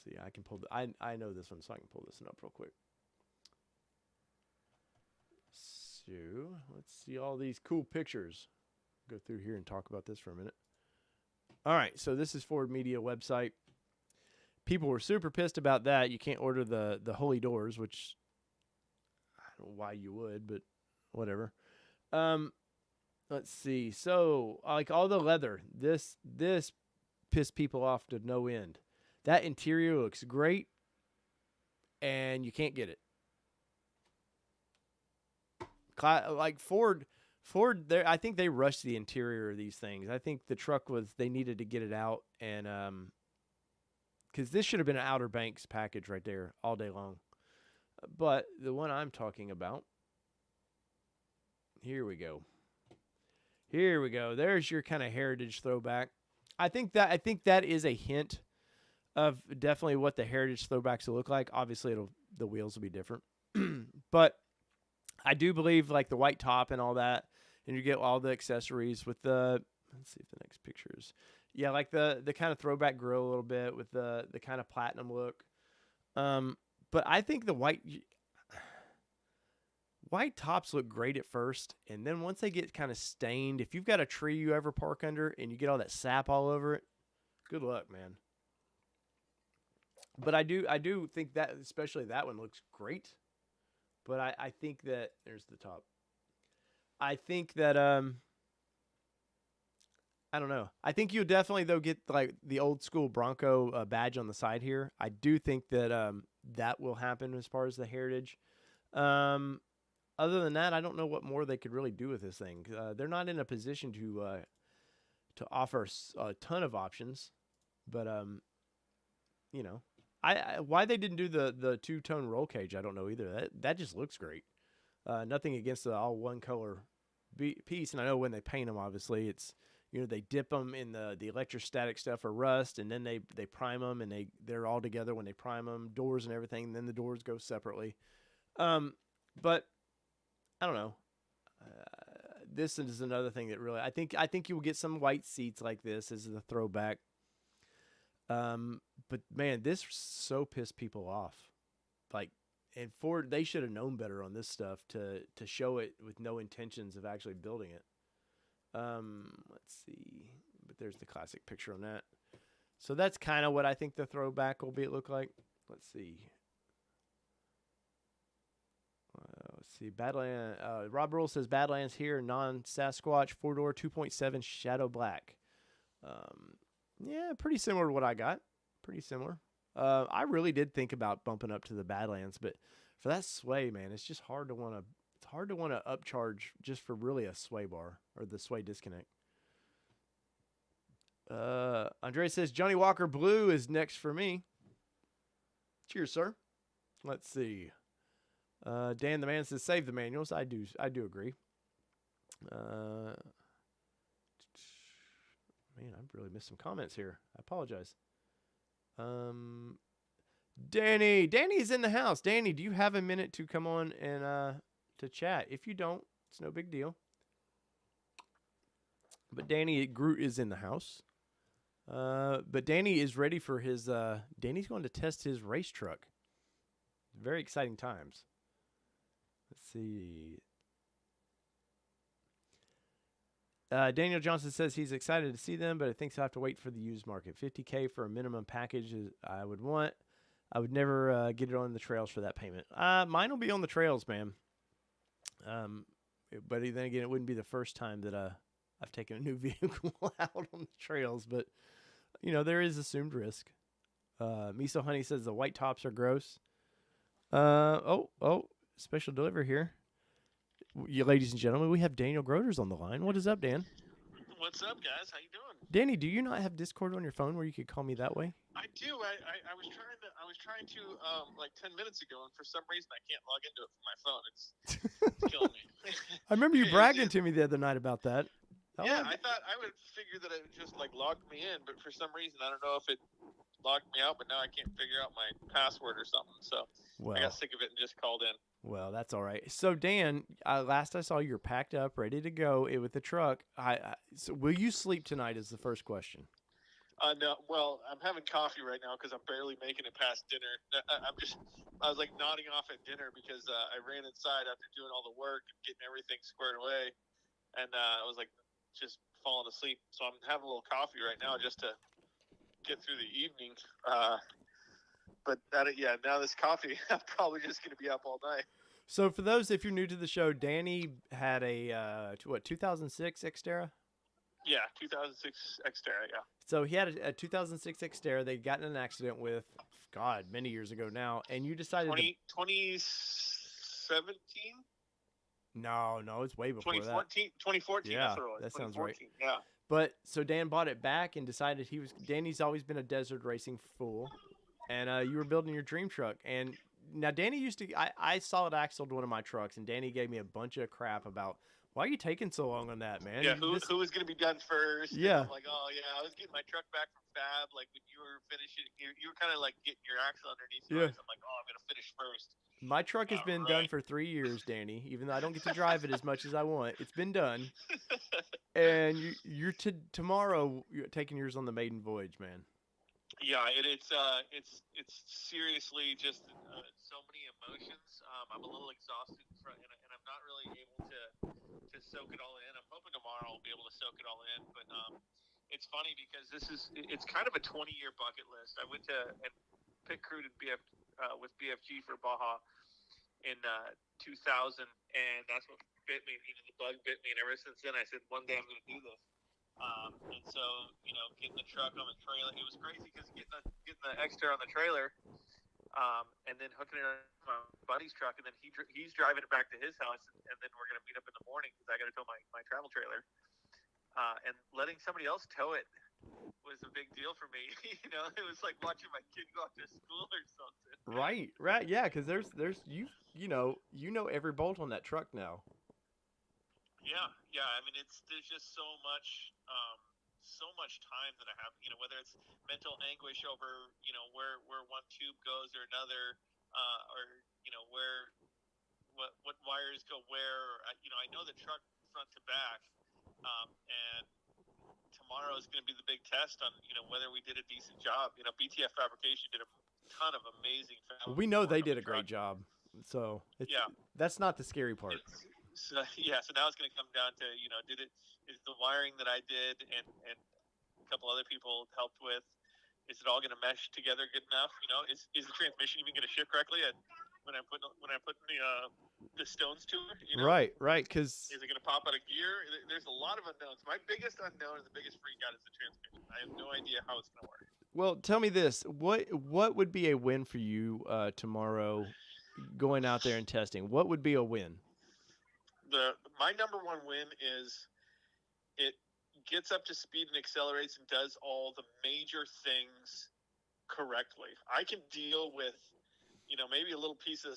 see, I can pull I know this one, so I can pull this one up real quick. So let's see all these cool pictures. Go through here and talk about this for a minute. All right, so this is Ford Media website. People were super pissed about that. You can't order the Holy Doors, which I don't know why you would, but whatever. Let's see. So, like all the leather, this pissed people off to no end. That interior looks great, and you can't get it. Like Ford, I think they rushed the interior of these things. I think the truck they needed to get it out, and because this should have been an Outer Banks package right there all day long. But the one I'm talking about, here we go. There's your kind of heritage throwback. I think that is a hint of definitely what the heritage throwbacks will look like. Obviously, the wheels will be different, but I do believe like the white top and all that, and you get all the accessories with the. Let's see if the next picture is. Yeah, like the kind of throwback grill a little bit with the kind of platinum look. But I think the white tops look great at first, and then once they get kind of stained, if you've got a tree you ever park under and you get all that sap all over it, good luck, man. But I do think that especially that one looks great. But I think that there's the top. I think that I don't know. I think you'll definitely though get like the old school Bronco badge on the side here. I do think that that will happen as far as the heritage. Other than that, I don't know what more they could really do with this thing. They're not in a position to offer a ton of options. But you know, I why they didn't do the two-tone roll cage, I don't know either. That just looks great. Nothing against the all one color piece, and I know when they paint them, obviously it's they dip them in the electrostatic stuff or rust, and then they prime them, and they're all together when they prime them, doors and everything. And then the doors go separately. But I don't know. This is another thing that really I think you will get some white seats like this as a throwback. But man, this so pissed people off. Like, and Ford, they should have known better on this stuff to show it with no intentions of actually building it. Let's see, but there's the classic picture on that. So that's kind of what I think the throwback will look like. Let's see. Let's see. Badland. Rob Rule says Badlands here, non-Sasquatch, 4-door, 2.7 Shadow Black. Yeah, pretty similar to what I got. Pretty similar. I really did think about bumping up to the Badlands, but for that sway, man, it's just hard to want to. It's hard to want to upcharge just for really a sway bar or the sway disconnect. Andre says Johnny Walker Blue is next for me. Cheers, sir. Let's see. Dan the man says save the manuals. I do agree. Man, I've really missed some comments here. I apologize. Danny's in the house. Danny, do you have a minute to come on and to chat? If you don't, it's no big deal. But Danny DeGroot is in the house. But Danny is ready for his. Danny's going to test his race truck. Very exciting times. Let's see. Daniel Johnson says he's excited to see them, but I think he'll have to wait for the used market. $50K for a minimum package is I would want. I would never get it on the trails for that payment. Mine will be on the trails, man. But then again, it wouldn't be the first time that I've taken a new vehicle out on the trails. But there is assumed risk. Miso Honey says the white tops are gross. Special delivery here. You, ladies and gentlemen, we have Daniel Groders on the line. What is up, Dan? What's up, guys? How you doing? Danny, do you not have Discord on your phone where you could call me that way? I do. I was trying to like 10 minutes ago, and for some reason I can't log into it from my phone. It's killing me. I remember you bragging to me the other night about that. Yeah, I thought I would figure that it just like logged me in, but for some reason I don't know if it logged me out, but now I can't figure out my password or something. So I got sick of it and just called in. Well, that's all right. So, Dan, last I saw you were packed up, ready to go with the truck. So will you sleep tonight is the first question. No, well, I'm having coffee right now because I'm barely making it past dinner. I was like nodding off at dinner because I ran inside after doing all the work and getting everything squared away. And I was like just falling asleep. So I'm having a little coffee right now just to get through the evening. But now this coffee, I'm probably just going to be up all night. So for those, if you're new to the show, Danny had a 2006 Xterra? Yeah, 2006 Xterra, yeah. So he had a 2006 Xterra they got in an accident with, God, many years ago now, and you decided 2017? No, it's way before 2014, that. 2014, yeah, that's that sounds right. Yeah. But so Dan bought it back and decided Danny's always been a desert racing fool. And you were building your dream truck. And now Danny I solid axled one of my trucks, and Danny gave me a bunch of crap about, why are you taking so long on that, man? Yeah, who was going to be done first? Yeah. I'm like, oh, yeah, I was getting my truck back from Fab. Like, when you were finishing, you were kind of like getting your axle underneath yours. I'm like, oh, I'm going to finish first. My truck has been done for 3 years, Danny, even though I don't get to drive it as much as I want. It's been done. And you're tomorrow you're taking yours on the maiden voyage, man. Yeah, it's seriously just so many emotions. I'm a little exhausted, and I'm not really able to soak it all in. I'm hoping tomorrow I'll be able to soak it all in. But it's funny because it's kind of a 20-year bucket list. I went to and pit crewed with BFG for Baja in 2000, and that's what bit me. The bug bit me, and ever since then I said one day I'm going to do this. And so, getting the truck on the trailer, it was crazy because getting the Xterra on the trailer, and then hooking it on my buddy's truck, and then he's driving it back to his house, and then we're going to meet up in the morning because I got to tow my travel trailer, and letting somebody else tow it was a big deal for me. It was like watching my kid go off to school or something. Right, right, yeah, because there's you know every bolt on that truck now. Yeah, yeah. I mean, there's just so much time that I have. Whether it's mental anguish over where one tube goes or another, or where what wires go where. I know the truck front to back, and tomorrow is going to be the big test on whether we did a decent job. BTF Fabrication did a ton of amazing Well, we fabrication know work they on did the a great truck. job, so Yeah, that's not the scary part. so yeah. So now it's going to come down to is the wiring that I did and a couple other people helped with. Is it all going to mesh together good enough? Is the transmission even going to shift correctly when I'm putting the stones to it? Right, right, because Is it going to pop out of gear? There's a lot of unknowns. My biggest unknown and the biggest freak out is the transmission. I have no idea how it's going to work. well, tell me this: what would be a win for you tomorrow, going out there and testing? What would be a win? My number one win is it gets up to speed and accelerates and does all the major things correctly. I can deal with maybe a little piece of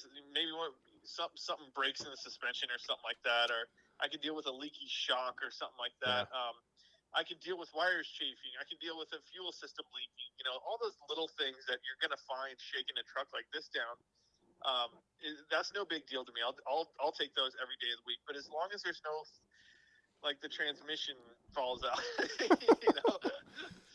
something breaks in the suspension or something like that, or I can deal with a leaky shock or something like that. Yeah. I can deal with wires chafing. I can deal with a fuel system leaking. All those little things that you're going to find shaking a truck like this down. That's no big deal to me. I'll take those every day of the week. But as long as there's no like the transmission falls out,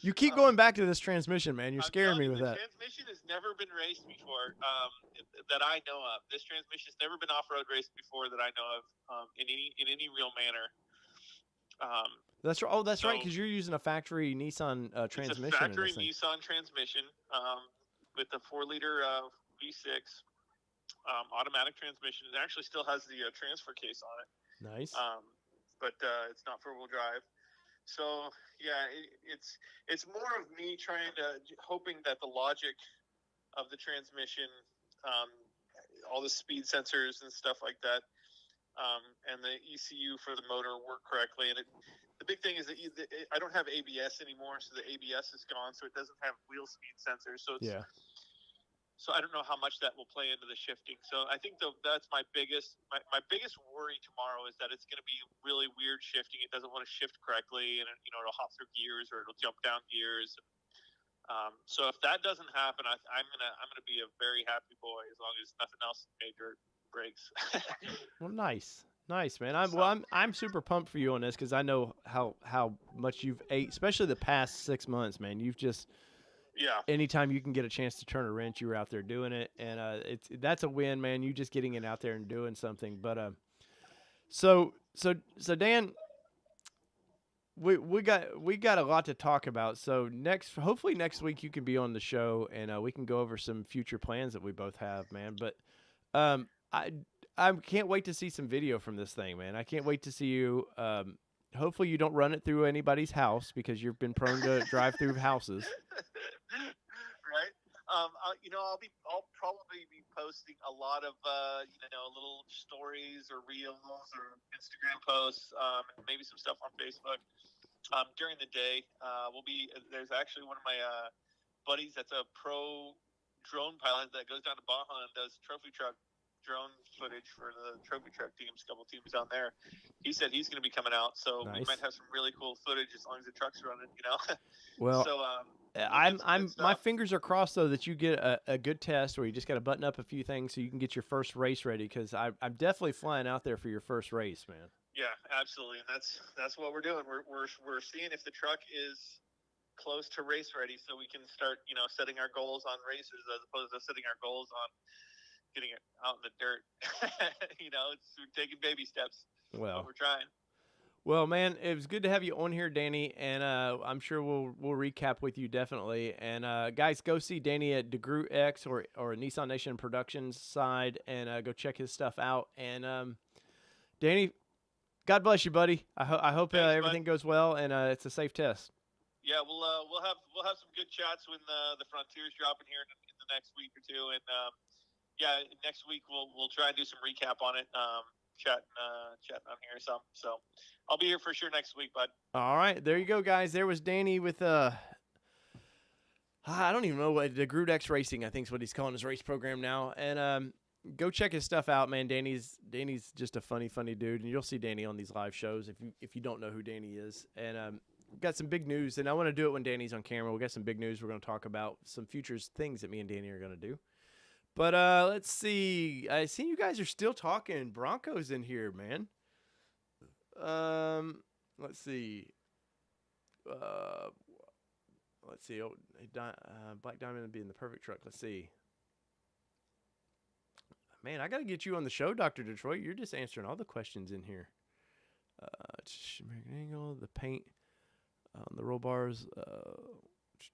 You keep going back to this transmission, man. You're scaring me with the that. transmission has never been raced before that I know of. This transmission has never been off-road raced before that I know of in any real manner. That's right. Oh, that's right, because you're using a factory Nissan transmission. It's a factory Nissan transmission with a 4-liter V6 automatic transmission. It actually still has the transfer case on it. Nice. But it's not 4-wheel drive. So yeah, it's more of me hoping that the logic of the transmission, all the speed sensors and stuff like that, and the ECU for the motor work correctly. And the big thing is that I don't have ABS anymore, so the ABS is gone, so it doesn't have wheel speed sensors. So yeah. So I don't know how much that will play into the shifting. So I think that's my biggest worry tomorrow is that it's going to be really weird shifting. It doesn't want to shift correctly, and it'll hop through gears or it'll jump down gears. So if that doesn't happen, I'm gonna be a very happy boy as long as nothing else major breaks. Well, nice, man. I'm super pumped for you on this because I know how much you've ate, especially the past 6 months, man. You've just anytime you can get a chance to turn a wrench, you were out there doing it, and that's a win, man. You just getting it out there and doing something. But so Dan, we got a lot to talk about. So hopefully next week you can be on the show and we can go over some future plans that we both have, man. But I can't wait to see some video from this thing, man. I can't wait to see you. Hopefully you don't run it through anybody's house because you've been prone to drive through houses. Right. I'll probably be posting a lot of little stories or reels or Instagram posts, and maybe some stuff on Facebook during the day. There's actually one of my buddies that's a pro drone pilot that goes down to Baja and does trophy truck drone footage for the trophy truck teams, couple teams down there. He said he's going to be coming out, so we might have some really cool footage as long as the truck's running, Well, so my fingers are crossed though that you get a good test where you just got to button up a few things so you can get your first race ready, because I'm definitely flying out there for your first race, man. Yeah, absolutely, and that's what we're doing. We're seeing if the truck is close to race ready, so we can start setting our goals on races as opposed to setting our goals on getting it out in the dirt. We're taking baby steps. Well, we're trying. Well, man, it was good to have you on here, Danny, and I'm sure we'll recap with you definitely. And guys, go see Danny at DeGroot X or Nissan Nation Productions side, and go check his stuff out. And Danny, God bless you, buddy. I hope Thanks, everything goes well and it's a safe test. Yeah, we'll have some good chats when the Frontier's dropping here in the next week or two, and next week we'll try and do some recap on it. chatting on here some. So I'll be here for sure next week, bud. All right, there you go, guys. There was Danny with I don't even know what DeGroot X Racing, I think is what he's calling his race program now. And go check his stuff out, man. Danny's just a funny dude, and you'll see Danny on these live shows if you don't know who Danny is. And we've got some big news, and I want to do it when Danny's on camera. We got some big news. We're going to talk about some futures things that me and Danny are going to do. But let's see. I see you guys are still talking Broncos in here, man. Let's see. Let's see. Oh, Black Diamond would be in the perfect truck. Let's see. Man, I got to get you on the show, Dr. Detroit. You're just answering all the questions in here. American Angle, the paint on the roll bars. Let's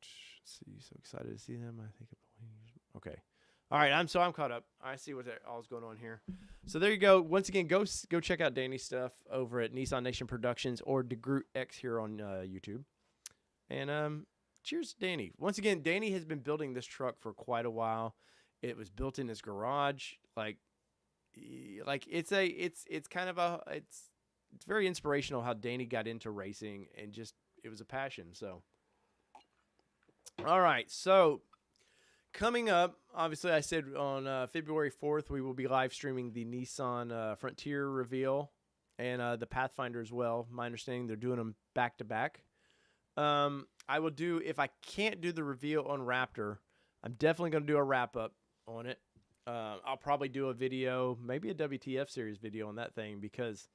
see. So excited to see them. I think. Okay. All right. I'm caught up. I see what all's going on here. So there you go. Once again, go check out Danny's stuff over at Nissan Nation Productions or DeGroot X here on YouTube. And cheers, Danny. Once again, Danny has been building this truck for quite a while. It was built in his garage. Like it's very inspirational how Danny got into racing, and just it was a passion. So all right, so coming up, obviously I said on February 4th we will be live streaming the Nissan Frontier reveal and the Pathfinder as well. My understanding they're doing them back to back. I will do, if I can't do the reveal on Raptor, I'm definitely going to do a wrap up on it. I'll probably do a video, maybe a WTF series video on that thing, because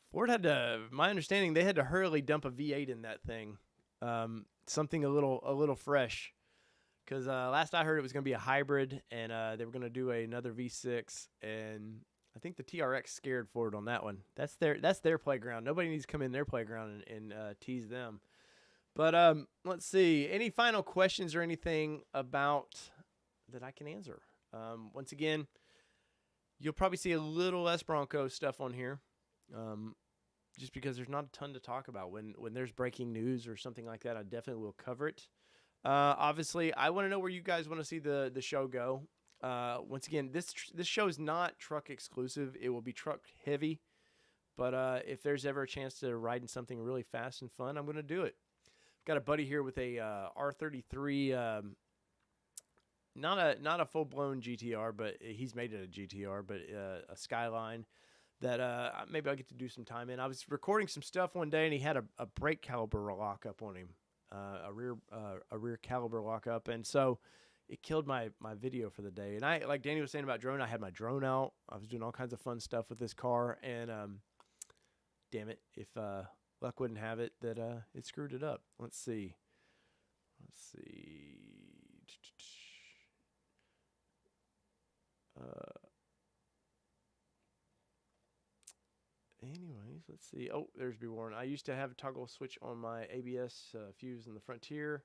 Ford had to, my understanding, they had to hurriedly dump a V8 in that thing. Something a little fresh, because last I heard it was going to be a hybrid, and they were going to do another V6, and I think the TRX scared Ford on that one. That's their playground. Nobody needs to come in their playground and tease them. But let's see. Any final questions or anything about that I can answer? Once again, you'll probably see a little less Bronco stuff on here, just because there's not a ton to talk about. When there's breaking news or something like that, I definitely will cover it. Obviously, I want to know where you guys want to see the show go. Once again, this show is not truck exclusive. It will be truck heavy. But if there's ever a chance to ride in something really fast and fun, I'm going to do it. Got a buddy here with a R33, not a full-blown GTR, but he's made it a GTR, but a Skyline that maybe I'll get to do some time in. I was recording some stuff one day, and he had a brake caliper lockup on him, a rear caliper lockup, and so it killed my video for the day. And I, like Danny was saying about drone, I had my drone out. I was doing all kinds of fun stuff with this car, and damn it, if luck wouldn't have it, that it screwed it up. Let's see. Anyways, let's see. Oh, there's B Warren. I used to have a toggle switch on my ABS fuse in the Frontier.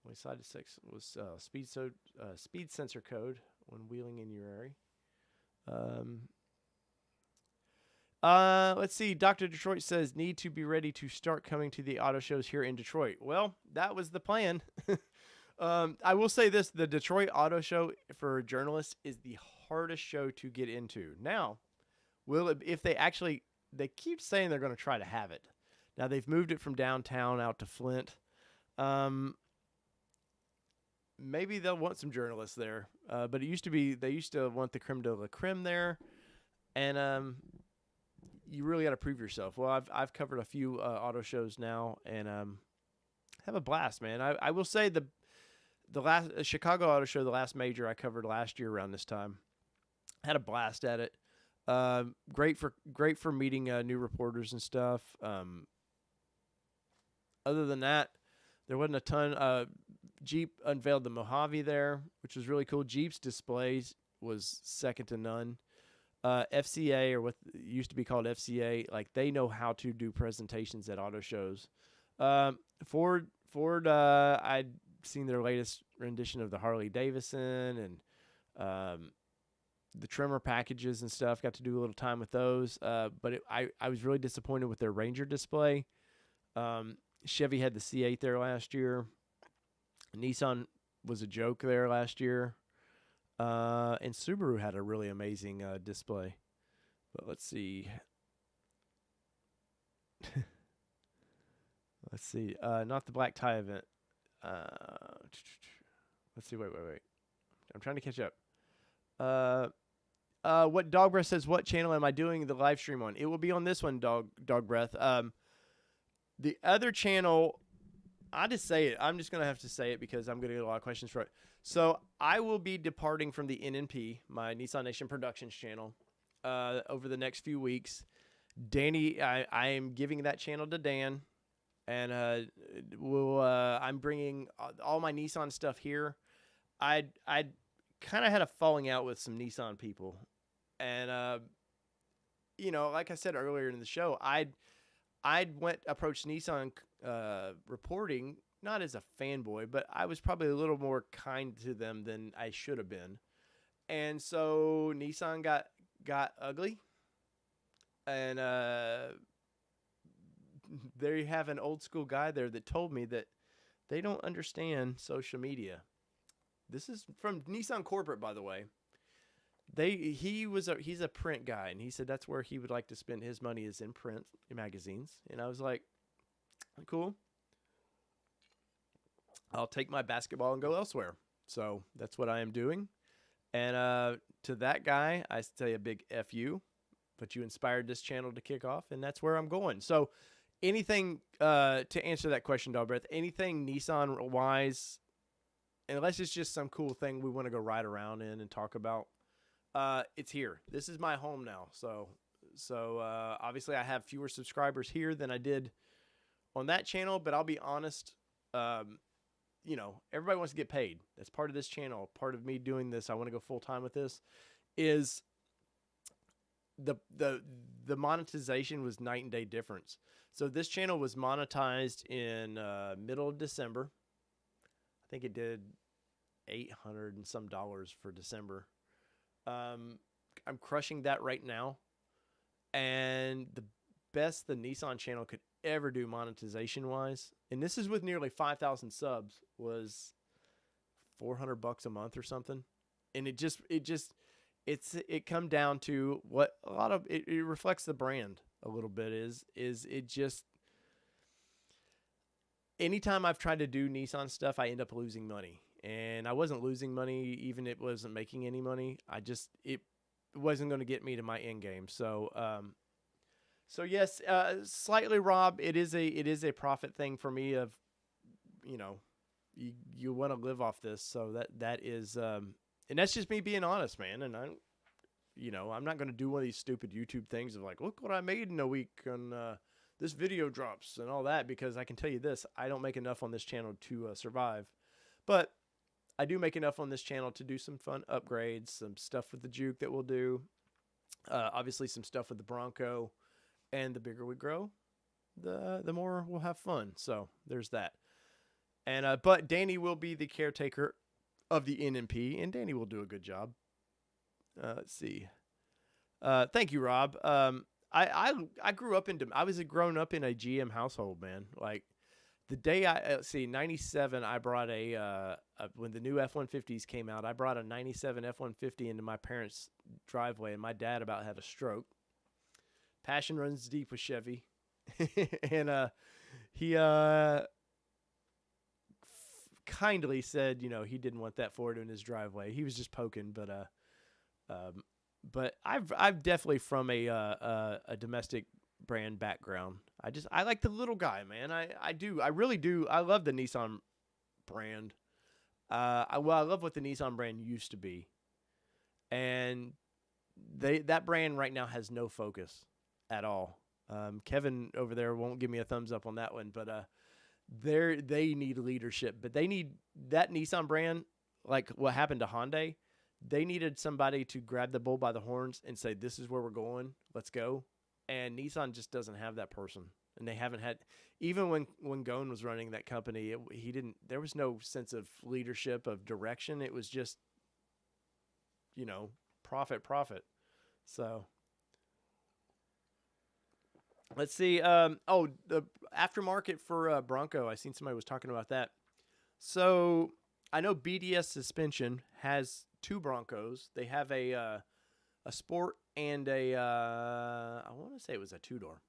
My side to 6 was speed sensor code when wheeling in your area. Let's see. Dr. Detroit says, need to be ready to start coming to the auto shows here in Detroit. Well, that was the plan. I will say this. The Detroit Auto Show for journalists is the hardest show to get into. Now, if they keep saying they're going to try to have it. Now, they've moved it from downtown out to Flint. Maybe they'll want some journalists there. But they used to want the creme de la creme there. And you really got to prove yourself. Well, I've covered a few auto shows now, and have a blast, man. I will say the last Chicago Auto Show, the last major I covered last year around this time, had a blast at it. Great for meeting new reporters and stuff. Other than that, there wasn't a ton. Jeep unveiled the Mojave there, which was really cool. Jeep's displays was second to none. FCA, or what used to be called FCA, like they know how to do presentations at auto shows. Ford, I'd seen their latest rendition of the Harley Davidson and the trimmer packages and stuff. Got to do a little time with those. But I was really disappointed with their Ranger display. Chevy had the C8 there last year. Nissan was a joke there last year. And Subaru had a really amazing display. But let's see. Let's see. Not the black tie event. Let's see. Wait. I'm trying to catch up. What Dog Breath says, what channel am I doing the live stream on? It will be on this one, Dog Breath. The other channel, I just say it. I'm just going to have to say it because I'm going to get a lot of questions for it. So I will be departing from the NNP, my Nissan Nation Productions channel, over the next few weeks. Danny, I am giving that channel to Dan, and I'm bringing all my Nissan stuff here. I kind of had a falling out with some Nissan people, and you know, like I said earlier in the show, I'd approached Nissan reporting, not as a fanboy, but I was probably a little more kind to them than I should have been. And so Nissan got ugly. And there you have an old school guy there that told me that they don't understand social media. This is from Nissan Corporate, by the way. He's a print guy, and he said that's where he would like to spend his money is in print magazines. And I was like, cool. I'll take my basketball and go elsewhere. So that's what I am doing. And to that guy, I say a big F you, but you inspired this channel to kick off, and that's where I'm going. So anything to answer that question, Dog Breath, anything Nissan wise, unless it's just some cool thing we want to go ride around in and talk about, it's here. This is my home now. So obviously I have fewer subscribers here than I did on that channel, but I'll be honest, you know, everybody wants to get paid. That's part of this channel. Part of me doing this, I want to go full time with this, is the monetization was night and day difference. So this channel was monetized in middle of December. I think it did $800 and some for December. I'm crushing that right now. And the best the Nissan channel could ever do monetization wise, and this is with nearly 5,000 subs, was $400 a month or something. And it come down to what a lot of it reflects the brand a little bit is it just, anytime I've tried to do Nissan stuff, I end up losing money. And I wasn't losing money, even it wasn't making any money. It wasn't going to get me to my end game. So yes, slightly, Rob, it is a profit thing for me of, you know, you want to live off this. So that is, and that's just me being honest, man. And I'm not going to do one of these stupid YouTube things of like, look what I made in a week and this video drops and all that, because I can tell you this, I don't make enough on this channel to survive. But I do make enough on this channel to do some fun upgrades, some stuff with the Juke that we'll do. Obviously some stuff with the Bronco, and the bigger we grow, the more we'll have fun. So there's that. And, but Danny will be the caretaker of the NNP, and Danny will do a good job. Let's see. Thank you, Rob. I grew up I was grown up in a GM household, man. Like the day 97, I brought when the new F-150s came out, I brought a 97 F-150 into my parents' driveway, and my dad about had a stroke. Passion runs deep with Chevy. And he kindly said, you know, he didn't want that Ford in his driveway. He was just poking, but I've definitely from a domestic brand background. I like the little guy, man. I really do. I love the Nissan brand. I love what the Nissan brand used to be, and that brand right now has no focus at all. Kevin over there won't give me a thumbs up on that one, but they need leadership. But they need that Nissan brand, like what happened to Hyundai. They needed somebody to grab the bull by the horns and say, this is where we're going, let's go. And Nissan just doesn't have that person. And they haven't had, even when Ghosn was running that company, there was no sense of leadership, of direction. It was just, you know, profit. So let's see. The aftermarket for Bronco. I seen somebody was talking about that. So I know BDS Suspension has two Broncos. They have a a Sport and a I want to say it was a 2-door.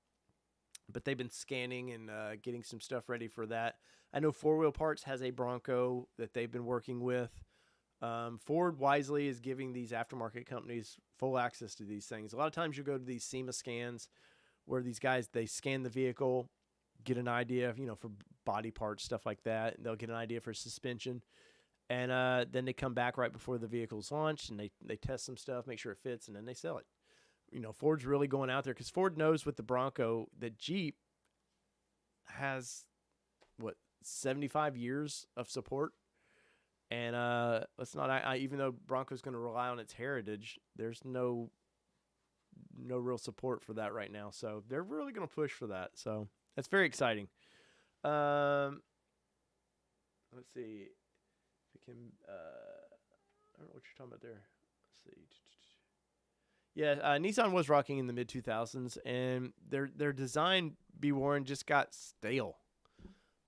But they've been scanning and getting some stuff ready for that. I know 4 Wheel Parts has a Bronco that they've been working with. Ford wisely is giving these aftermarket companies full access to these things. A lot of times you go to these SEMA scans where these guys, they scan the vehicle, get an idea of, for body parts, stuff like that. And they'll get an idea for suspension. And then they come back right before the vehicle's launched and they test some stuff, make sure it fits, and then they sell it. Ford's really going out there because Ford knows with the Bronco that Jeep has, 75 years of support. And let's not, even though Bronco's going to rely on its heritage, there's no real support for that right now. So they're really going to push for that. So that's very exciting. Let's see. If we can, I don't know what you're talking about there. Let's see. Yeah, Nissan was rocking in the mid 2000s, and their design, be warned, just got stale.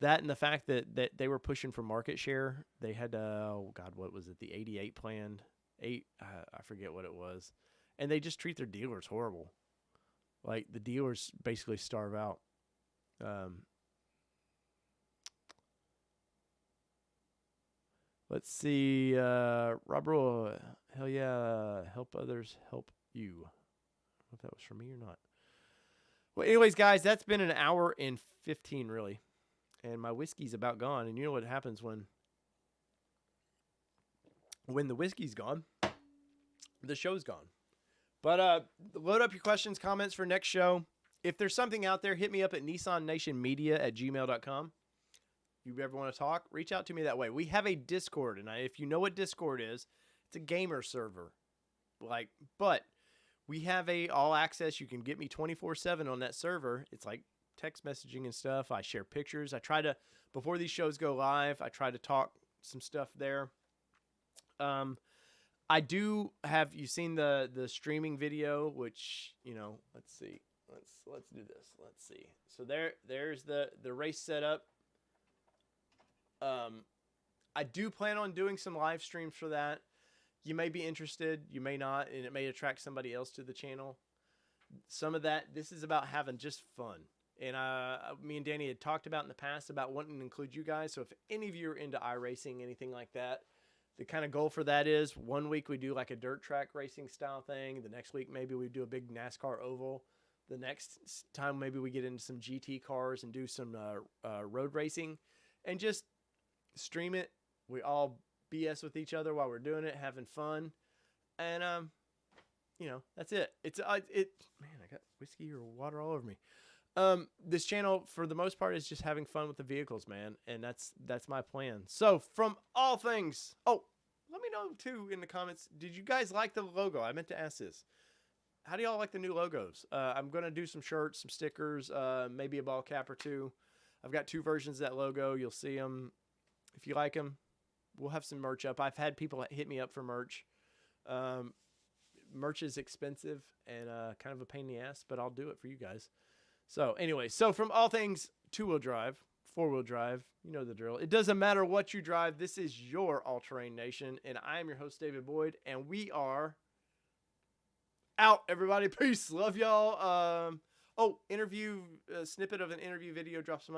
That and the fact that they were pushing for market share. They had, what was it? The 88 planned. I forget what it was. And they just treat their dealers horrible. Like, the dealers basically starve out. Let's see. Robert, hell yeah, help others, help you. I don't know if that was for me or not. Well, anyways, guys, that's been an hour and 15, really. And my whiskey's about gone. And you know what happens when the whiskey's gone? The show's gone. But load up your questions, comments for next show. If there's something out there, hit me up at nissannationmedia@gmail.com. If you ever want to talk, reach out to me that way. We have a Discord, and if you know what Discord is, it's a gamer server. But we have a all access. You can get me 24/7 on that server. It's like text messaging and stuff. I share pictures. I try to, before these shows go live, I try to talk some stuff there. I do have, you've seen the streaming video, which, let's see. Let's do this. Let's see. So there's the race setup. I do plan on doing some live streams for that. You may be interested, you may not, and it may attract somebody else to the channel. Some of that, this is about having just fun. And me and Danny had talked about in the past about wanting to include you guys. So if any of you are into iRacing, anything like that, the kind of goal for that is 1 week we do like a dirt track racing style thing. The next week maybe we do a big NASCAR oval. The next time maybe we get into some GT cars and do some road racing and just stream it. We all BS with each other while we're doing it, having fun. And, that's it. Man, I got whiskey or water all over me. This channel, for the most part, is just having fun with the vehicles, man. And that's my plan. So, from all things... Oh, let me know, too, in the comments. Did you guys like the logo? I meant to ask this. How do y'all like the new logos? I'm going to do some shirts, some stickers, maybe a ball cap or two. I've got 2 versions of that logo. You'll see them. If you like them, we'll have some merch up. I've had people hit me up for merch. Merch is expensive and kind of a pain in the ass, but I'll do it for you guys. So anyway, from all things 2-wheel drive, 4-wheel drive, you know the drill. It doesn't matter what you drive. This is your All-Terrain Nation, and I am your host, David Boyd, and we are out, everybody. Peace. Love y'all. Interview, snippet of an interview video drops